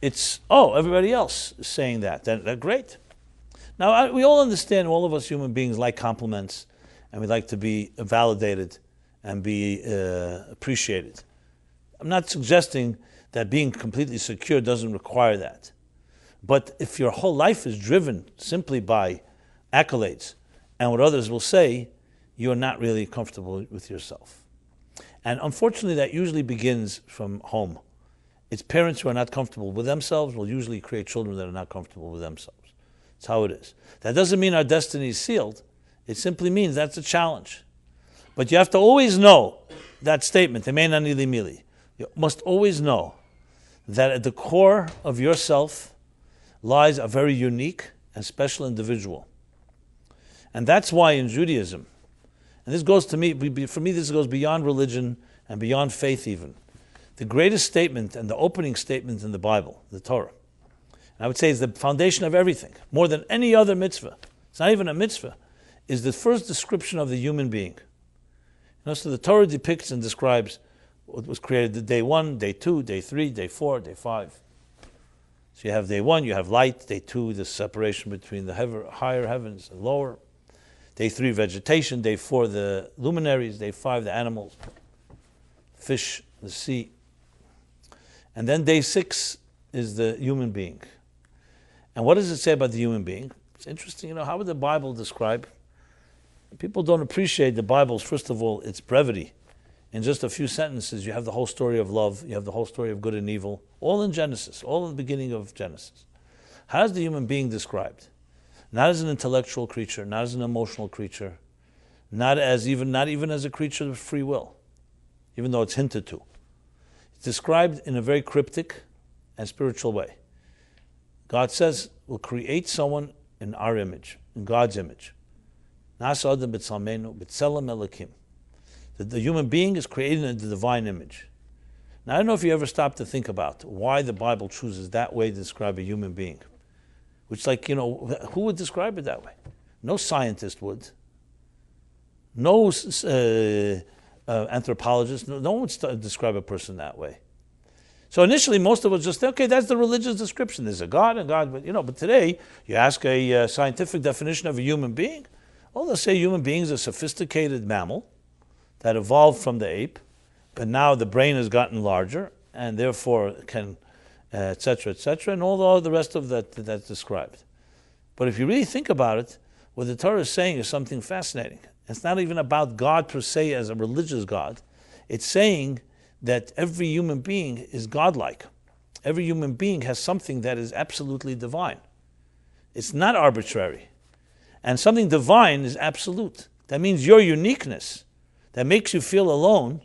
[SPEAKER 1] It's, everybody else is saying that. They're great. Now, we all understand, all of us human beings like compliments, and we like to be validated and be appreciated. I'm not suggesting that being completely secure doesn't require that. But if your whole life is driven simply by accolades and what others will say, you're not really comfortable with yourself. And unfortunately, that usually begins from home. It's parents who are not comfortable with themselves will usually create children that are not comfortable with themselves. That's how it is. That doesn't mean our destiny is sealed. It simply means that's a challenge. But you have to always know that statement, you must always know that at the core of yourself lies a very unique and special individual. And that's why in Judaism, and this goes to me, for me this goes beyond religion and beyond faith even. The greatest statement and the opening statement in the Bible, the Torah, and I would say is the foundation of everything, more than any other mitzvah. It's not even a mitzvah, is the first description of the human being. So the Torah depicts and describes what was created day 1, day 2, day 3, day 4, day 5. So you have day 1, you have light. Day 2, the separation between the higher heavens and lower. Day 3, vegetation. Day 4, the luminaries. Day 5, the animals, fish, the sea. And then day 6 is the human being. And what does it say about the human being? It's interesting, how would the Bible describe? People don't appreciate the Bible's, first of all, its brevity. In just a few sentences, you have the whole story of love, you have the whole story of good and evil, all in Genesis, all in the beginning of Genesis. How is the human being described? Not as an intellectual creature, not as an emotional creature, not even as a creature of free will, even though it's hinted to. It's described in a very cryptic and spiritual way. God says, we'll create someone in our image, in God's image. Nasa adam b'tzelmenu b'tzelem Elokim. The human being is created in the divine image. Now, I don't know if you ever stop to think about why the Bible chooses that way to describe a human being. Which, who would describe it that way? No scientist would. No anthropologist. No one would describe a person that way. So initially, most of us just think, okay, that's the religious description. There's a God, but today, you ask a scientific definition of a human being, let's say human being is a sophisticated mammal that evolved from the ape, but now the brain has gotten larger, and therefore can, et cetera, and all the rest of that's described. But if you really think about it, what the Torah is saying is something fascinating. It's not even about God per se as a religious God. It's saying that every human being is godlike. Every human being has something that is absolutely divine. It's not arbitrary. And something divine is absolute. That means your uniqueness that makes you feel alone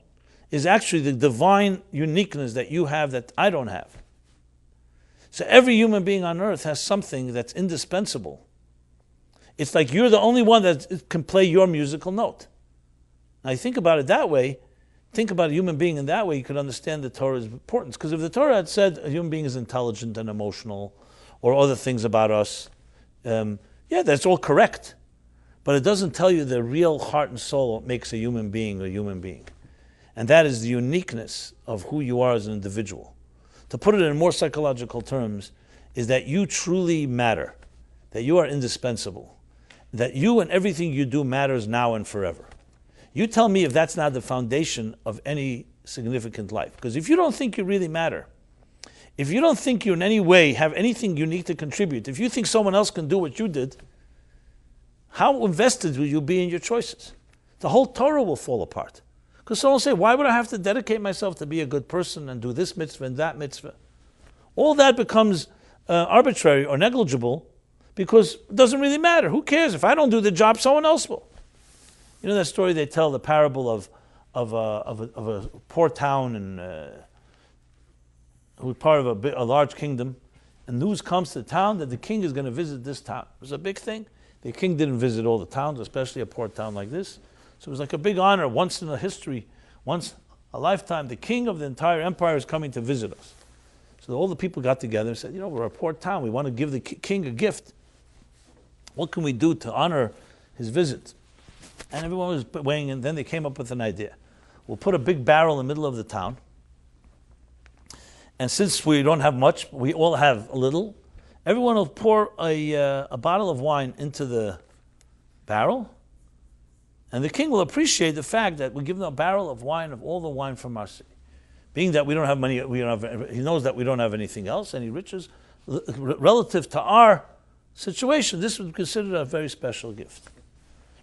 [SPEAKER 1] is actually the divine uniqueness that you have that I don't have. So every human being on earth has something that's indispensable. It's like you're the only one that can play your musical note. Now you think about it that way, think about a human being in that way, you could understand the Torah's importance. Because if the Torah had said a human being is intelligent and emotional, or other things about us, that's all correct. But it doesn't tell you the real heart and soul what makes a human being a human being. And that is the uniqueness of who you are as an individual. To put it in more psychological terms, is that you truly matter, that you are indispensable, that you and everything you do matters now and forever. You tell me if that's not the foundation of any significant life. Because if you don't think you really matter, if you don't think you in any way have anything unique to contribute, if you think someone else can do what you did, how invested will you be in your choices? The whole Torah will fall apart. Because someone will say, why would I have to dedicate myself to be a good person and do this mitzvah and that mitzvah? All that becomes arbitrary or negligible because it doesn't really matter. Who cares? If I don't do the job, someone else will. You know that story they tell, the parable of a poor town and who was part of a large kingdom, and news comes to the town that the king is going to visit this town. It was a big thing. The king didn't visit all the towns, especially a poor town like this. So it was like a big honor, once in a history, once a lifetime. The king of the entire empire is coming to visit us. So all the people got together and said, we're a poor town. We want to give the king a gift. What can we do to honor his visit? And everyone was weighing in. Then they came up with an idea. We'll put a big barrel in the middle of the town. And since we don't have much, we all have a little. Everyone will pour a bottle of wine into the barrel. And the king will appreciate the fact that we give them a barrel of wine, of all the wine from our city. Being that we don't have money, he knows that we don't have anything else, any riches. Relative to our situation, this would be considered a very special gift.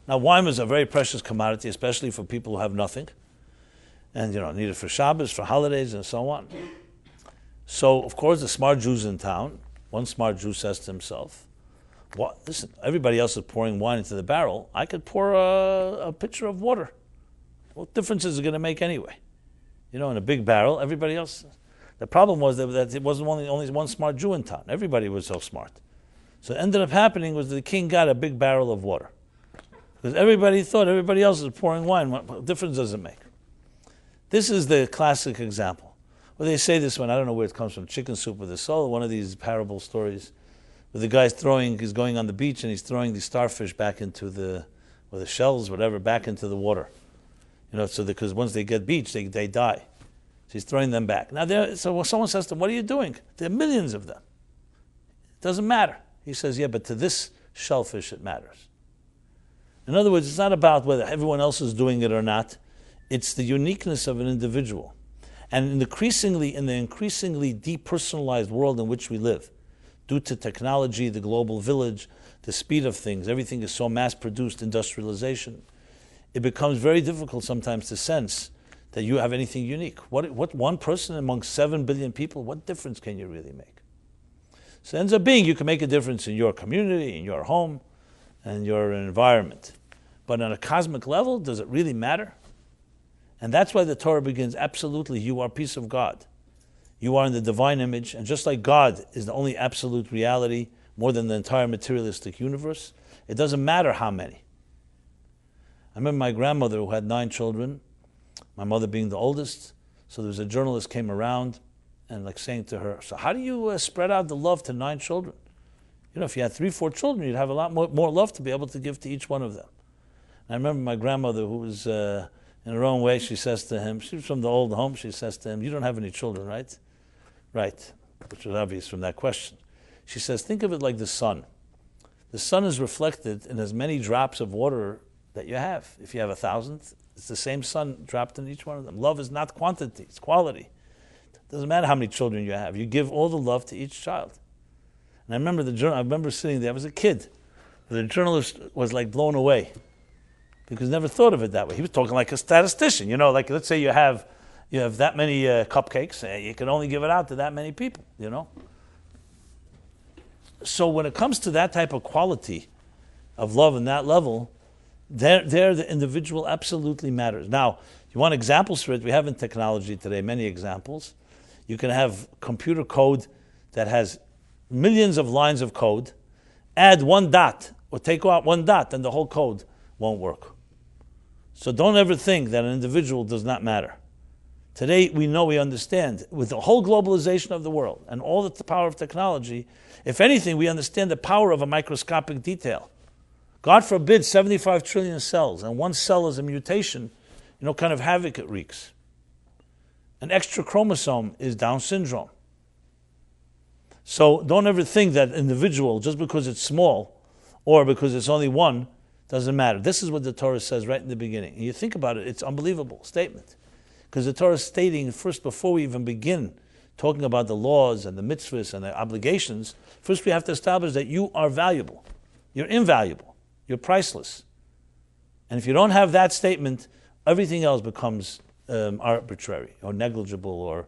[SPEAKER 1] Now, wine was a very precious commodity, especially for people who have nothing. And, need it for Shabbos, for holidays, and so on. So, of course, the smart Jews in town, one smart Jew says to himself, listen, everybody else is pouring wine into the barrel. I could pour a pitcher of water. What difference is it going to make anyway? In a big barrel, everybody else. The problem was that it wasn't only one smart Jew in town. Everybody was so smart. So what ended up happening was that the king got a big barrel of water. Because everybody thought everybody else is pouring wine. What difference does it make? This is the classic example. Well, they say this one, I don't know where it comes from, Chicken Soup with a Soul, one of these parable stories, where the guy's he's going on the beach and he's throwing these starfish back into or the shells, whatever, back into the water. Because once they get beached, they die. So he's throwing them back. Now, so someone says to him, what are you doing? There are millions of them. It doesn't matter. He says, yeah, but to this shellfish it matters. In other words, it's not about whether everyone else is doing it or not. It's the uniqueness of an individual. And in the increasingly depersonalized world in which we live, due to technology, the global village, the speed of things, everything is so mass-produced, industrialization, it becomes very difficult sometimes to sense that you have anything unique. What one person among 7 billion people, what difference can you really make? So it ends up being you can make a difference in your community, in your home, and your environment. But on a cosmic level, does it really matter? And that's why the Torah begins, absolutely, you are a piece of God. You are in the divine image, and just like God is the only absolute reality, more than the entire materialistic universe, it doesn't matter how many. I remember my grandmother who had 9 children, my mother being the oldest, so there was a journalist came around and saying to her, so how do you spread out the love to 9 children? If you had 3, 4 children, you'd have a lot more love to be able to give to each one of them. And I remember my grandmother, who was in her own way, she says to him, she was from the old home, she says to him, you don't have any children, right? Right, which was obvious from that question. She says, think of it like the sun. The sun is reflected in as many drops of water that you have. If you have 1,000, it's the same sun dropped in each one of them. Love is not quantity, it's quality. It doesn't matter how many children you have. You give all the love to each child. And I remember sitting there, I was a kid. The journalist was blown away because never thought of it that way. He was talking like a statistician. Let's say you have that many cupcakes, you can only give it out to that many people, So when it comes to that type of quality of love and that level, there the individual absolutely matters. Now, you want examples for it? We have in technology today many examples. You can have computer code that has millions of lines of code, add 1 dot or take out 1 dot and the whole code won't work. So don't ever think that an individual does not matter. Today we understand, with the whole globalization of the world and all the power of technology, if anything, we understand the power of a microscopic detail. God forbid 75 trillion cells, and 1 cell is a mutation, kind of havoc it wreaks. An extra chromosome is Down syndrome. So don't ever think that individual, just because it's small, or because it's only 1, doesn't matter. This is what the Torah says right in the beginning. And you think about it, it's an unbelievable statement. Because the Torah is stating, first, before we even begin talking about the laws and the mitzvahs and the obligations, first we have to establish that you are valuable. You're invaluable. You're priceless. And if you don't have that statement, everything else becomes arbitrary or negligible or,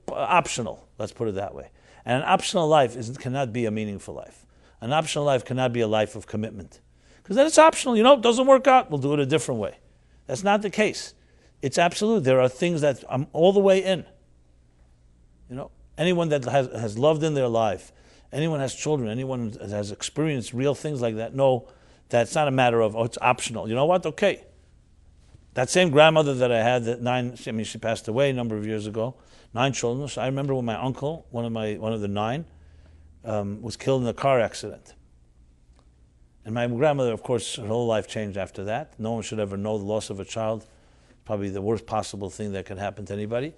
[SPEAKER 1] optional. Let's put it that way. And an optional life cannot be a meaningful life. An optional life cannot be a life of commitment. Because then it's optional. It doesn't work out. We'll do it a different way. That's not the case. It's absolute. There are things that I'm all the way in. Anyone that has loved in their life, anyone has children, anyone that has experienced real things like that, know that it's not a matter of, it's optional. You know what? Okay. That same grandmother that I had, she passed away a number of years ago, 9 children. So I remember when my uncle, one of the 9, was killed in a car accident. And my grandmother, of course, her whole life changed after that. No one should ever know the loss of a child. Probably the worst possible thing that could happen to anybody.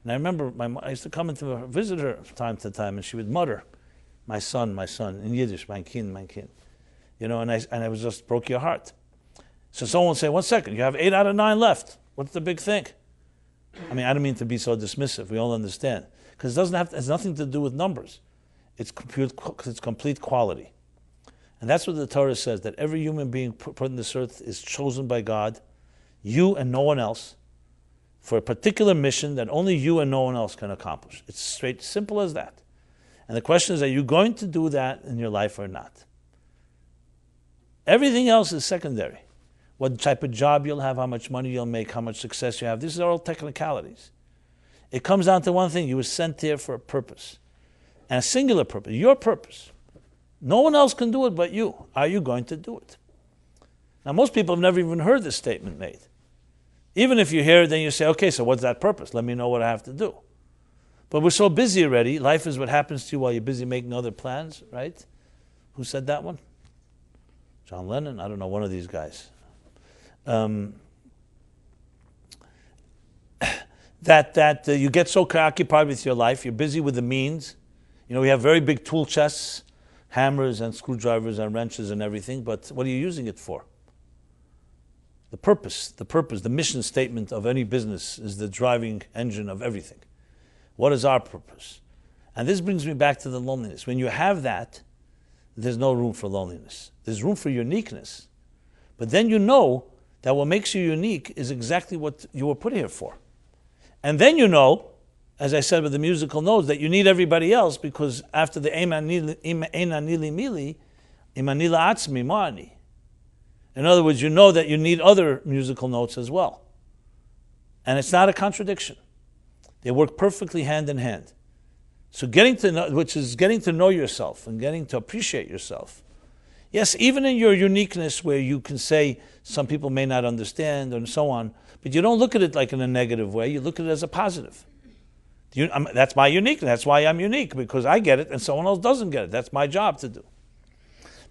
[SPEAKER 1] And I remember I used to come and visit her from time to time, and she would mutter, my son, in Yiddish, mein Kind, mein Kind. And I was just broke your heart. So someone would say, 1 second, you have 8 out of 9 left. What's the big thing? I don't mean to be so dismissive. We all understand. Because it has nothing to do with numbers. It's complete quality. And that's what the Torah says, that every human being put on this earth is chosen by God, you and no one else, for a particular mission that only you and no one else can accomplish. It's straight, simple as that. And the question is, are you going to do that in your life or not? Everything else is secondary. What type of job you'll have, how much money you'll make, how much success you have. These are all technicalities. It comes down to one thing. You were sent here for a purpose. And a singular purpose, your purpose. No one else can do it but you. Are you going to do it? Now, most people have never even heard this statement made. Even if you hear it, then you say, okay, so what's that purpose? Let me know what I have to do. But we're so busy already. Life is what happens to you while you're busy making other plans, right? Who said that one? John Lennon? I don't know, one of these guys. That you get so preoccupied with your life, you're busy with the means. You know, we have very big tool chests, hammers and screwdrivers and wrenches and everything, but what are you using it for? The purpose, the mission statement of any business is the driving engine of everything. What is our purpose? And this brings me back to the loneliness. When you have that, there's no room for loneliness. There's room for uniqueness. But then you know that what makes you unique is exactly what you were put here for. And then you know, as I said with the musical notes, that you need everybody else, because after the Eina nili mili, imanila atzmi ma'ani. In other words, you know that you need other musical notes as well. And it's not a contradiction. They work perfectly hand in hand. So getting to know, which is getting to know yourself and getting to appreciate yourself. Yes, even in your uniqueness, where you can say some people may not understand and so on, but you don't look at it like in a negative way. You look at it as a positive. That's my uniqueness. That's why I'm unique, because I get it and someone else doesn't get it. That's my job to do.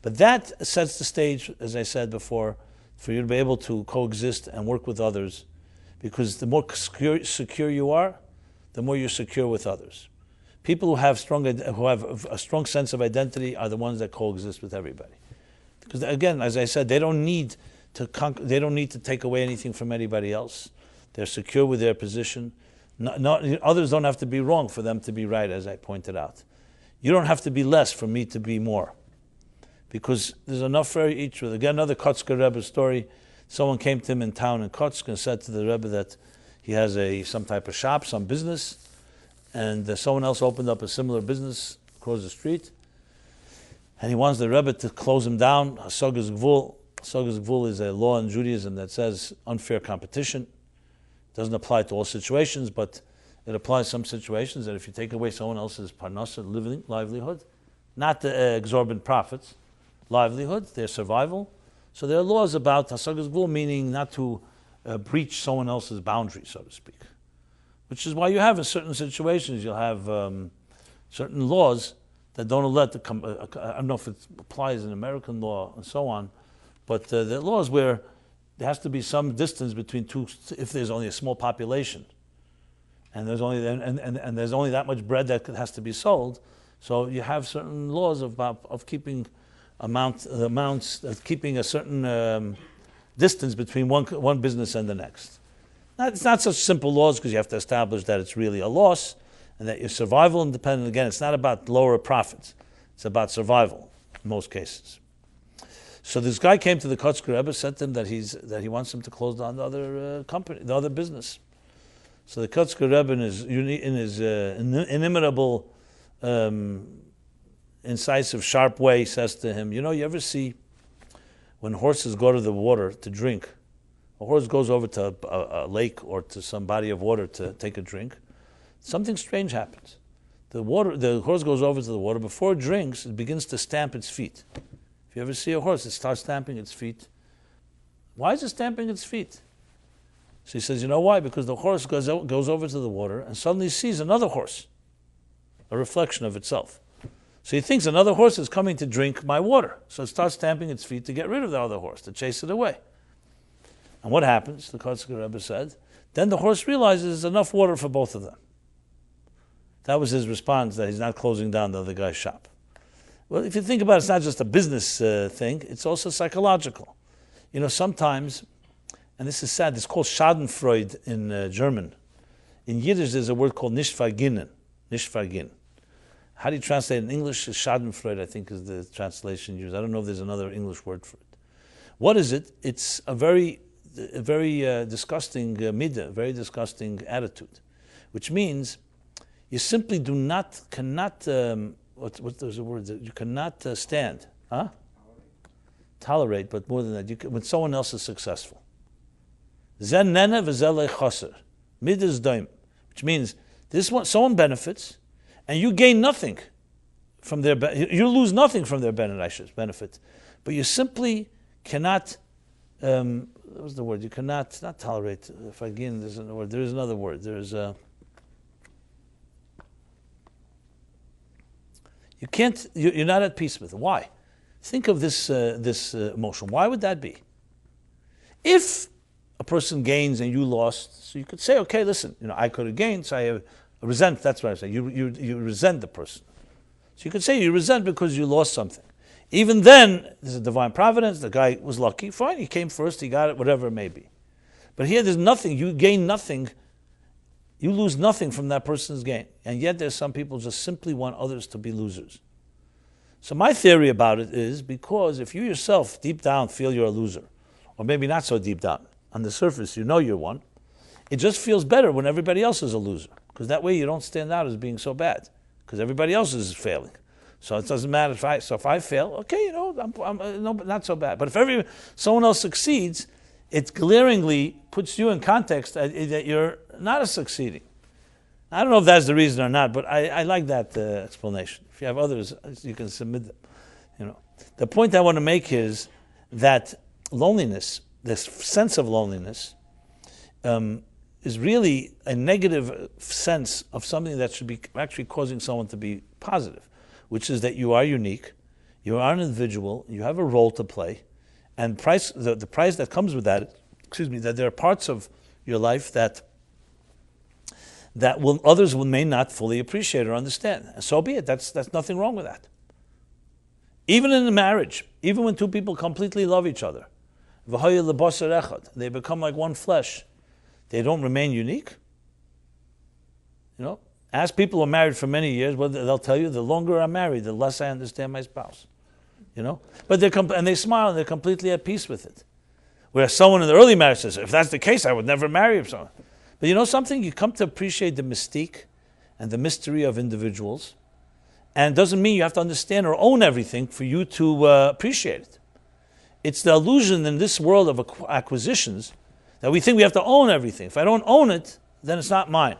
[SPEAKER 1] But that sets the stage, as I said before, for you to be able to coexist and work with others, because the more secure you are, the more you're secure with others. People who have a strong sense of identity are the ones that coexist with everybody. Because again, as I said, they don't need to take away anything from anybody else. They're secure with their position. Others don't have to be wrong for them to be right, as I pointed out. You don't have to be less for me to be more, because there's enough for each other. Again, another Kotzker Rebbe story. Someone came to him in town in Kotsk and said to the Rebbe that he has some type of shop, some business, and someone else opened up a similar business across the street, and he wants the Rebbe to close him down. Hasagas Gvul. Hasagas Gvul is a law in Judaism that says unfair competition. It doesn't apply to all situations, but it applies to some situations that if you take away someone else's parnasa, livelihood, not the exorbitant profits, livelihood, their survival. So there are laws about Hasagas Gvul, meaning not to breach someone else's boundary, so to speak. Which is why you have in certain situations, you'll have certain laws that don't let I don't know if it applies in American law and so on, but there are laws where there has to be some distance between two, if there's only a small population, and there's only there's only that much bread that has to be sold. So you have certain laws of keeping keeping a certain distance between one business and the next. It's not such simple laws, because you have to establish that it's really a loss and that your survival independent. Again, it's not about lower profits. It's about survival in most cases. So this guy came to the Kotzker Rebbe, said to him that he wants him to close down the other company, the other business. So the Kotzker Rebbe, in his inimitable, incisive, sharp way, says to him, you ever see when horses go to the water to drink, a horse goes over to a lake or to some body of water to take a drink, something strange happens. The horse goes over to the water. Before it drinks, it begins to stamp its feet. If you ever see a horse, it starts stamping its feet. Why is it stamping its feet? So he says, you know why? Because the horse goes over to the water and suddenly sees another horse, a reflection of itself. So he thinks another horse is coming to drink my water. So it starts stamping its feet to get rid of the other horse, to chase it away. And what happens, the Kotzker Rebbe said, then the horse realizes there's enough water for both of them. That was his response, that he's not closing down the other guy's shop. Well, if you think about it, it's not just a business thing, it's also psychological. Sometimes, and this is sad, it's called Schadenfreude in German. In Yiddish, there's a word called Nichtvergehen. How do you translate it in English? Schadenfreude, I think, is the translation used. I don't know if there's another English word for it. What is it? It's a very disgusting midah, very disgusting attitude, which means you simply cannot, there's a word that you cannot stand, tolerate, but more than that, when someone else is successful. Zen nene v'zelei choser, midas doim, which means someone benefits, and you gain nothing from their you lose nothing from their benefit, but you simply cannot. What was the word? You cannot not tolerate. If again, there's another word. There is another word. There's a. You can't. You're not at peace with it. Why? Think of this emotion. Why would that be? If a person gains and you lost, so you could say, okay, listen, I could have gained, so I have resent. That's what I say. You resent the person. So you could say you resent because you lost something. Even then, there's a divine providence. The guy was lucky. Fine, he came first. He got it. Whatever it may be. But here, there's nothing. You gain nothing. You lose nothing from that person's gain. And yet, there's some people just simply want others to be losers. So my theory about it is because if you yourself deep down feel you're a loser, or maybe not so deep down, on the surface you know you're one, it just feels better when everybody else is a loser. Because that way you don't stand out as being so bad. Because everybody else is failing. So it doesn't matter if I fail, okay, I'm not so bad. But if someone else succeeds, it glaringly puts you in context that you're not succeeding. I don't know if that's the reason or not, but I like that explanation. If you have others, you can submit them. The point I want to make is that loneliness, this sense of loneliness, is really a negative sense of something that should be actually causing someone to be positive, which is that you are unique, you are an individual, you have a role to play, and the price that comes with that, that there are parts of your life that others may not fully appreciate or understand. And so be it. That's nothing wrong with that. Even in a marriage, even when two people completely love each other, they become like one flesh. They don't remain unique. Ask people who are married for many years, they'll tell you, the longer I'm married, the less I understand my spouse. But they smile and they're completely at peace with it. Whereas someone in the early marriage says, if that's the case, I would never marry someone. But you know something? You come to appreciate the mystique and the mystery of individuals. And it doesn't mean you have to understand or own everything for you to appreciate it. It's the illusion in this world of acquisitions that we think we have to own everything. If I don't own it, then it's not mine.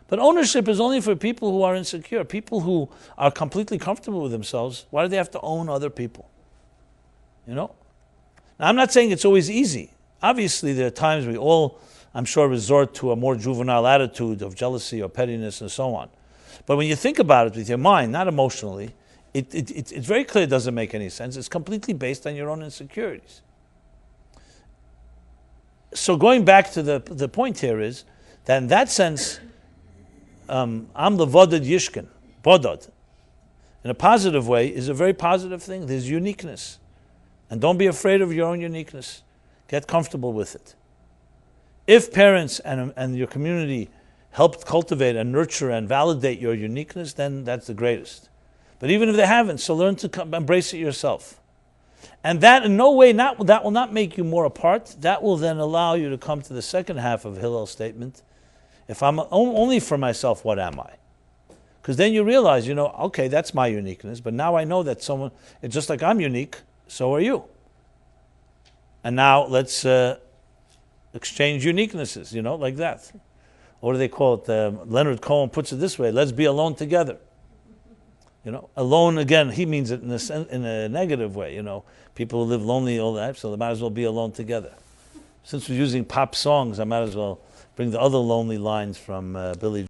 [SPEAKER 1] But ownership is only for people who are insecure, people who are completely comfortable with themselves. Why do they have to own other people? Now, I'm not saying it's always easy. Obviously, there are times we all, I'm sure, resort to a more juvenile attitude of jealousy or pettiness and so on. But when you think about it with your mind, not emotionally, it's very clear it doesn't make any sense. It's completely based on your own insecurities. So going back to the point here is that in that sense, Am levoded yishkin, bodod, in a positive way, is a very positive thing. There's uniqueness. And don't be afraid of your own uniqueness. Get comfortable with it. If parents and your community helped cultivate and nurture and validate your uniqueness, then that's the greatest. But even if they haven't, so learn to embrace it yourself. And that in no way, that will not make you more apart. That will then allow you to come to the second half of Hillel's statement. If I'm only for myself, what am I? Because then you realize, okay, that's my uniqueness, but now I know that it's just like I'm unique, so are you. And now let's exchange uniquenesses, like that. What do they call it? Leonard Cohen puts it this way, let's be alone together. Alone, again, he means it in a negative way, People who live lonely all that, so they might as well be alone together. Since we're using pop songs, I might as well bring the other lonely lines from Billy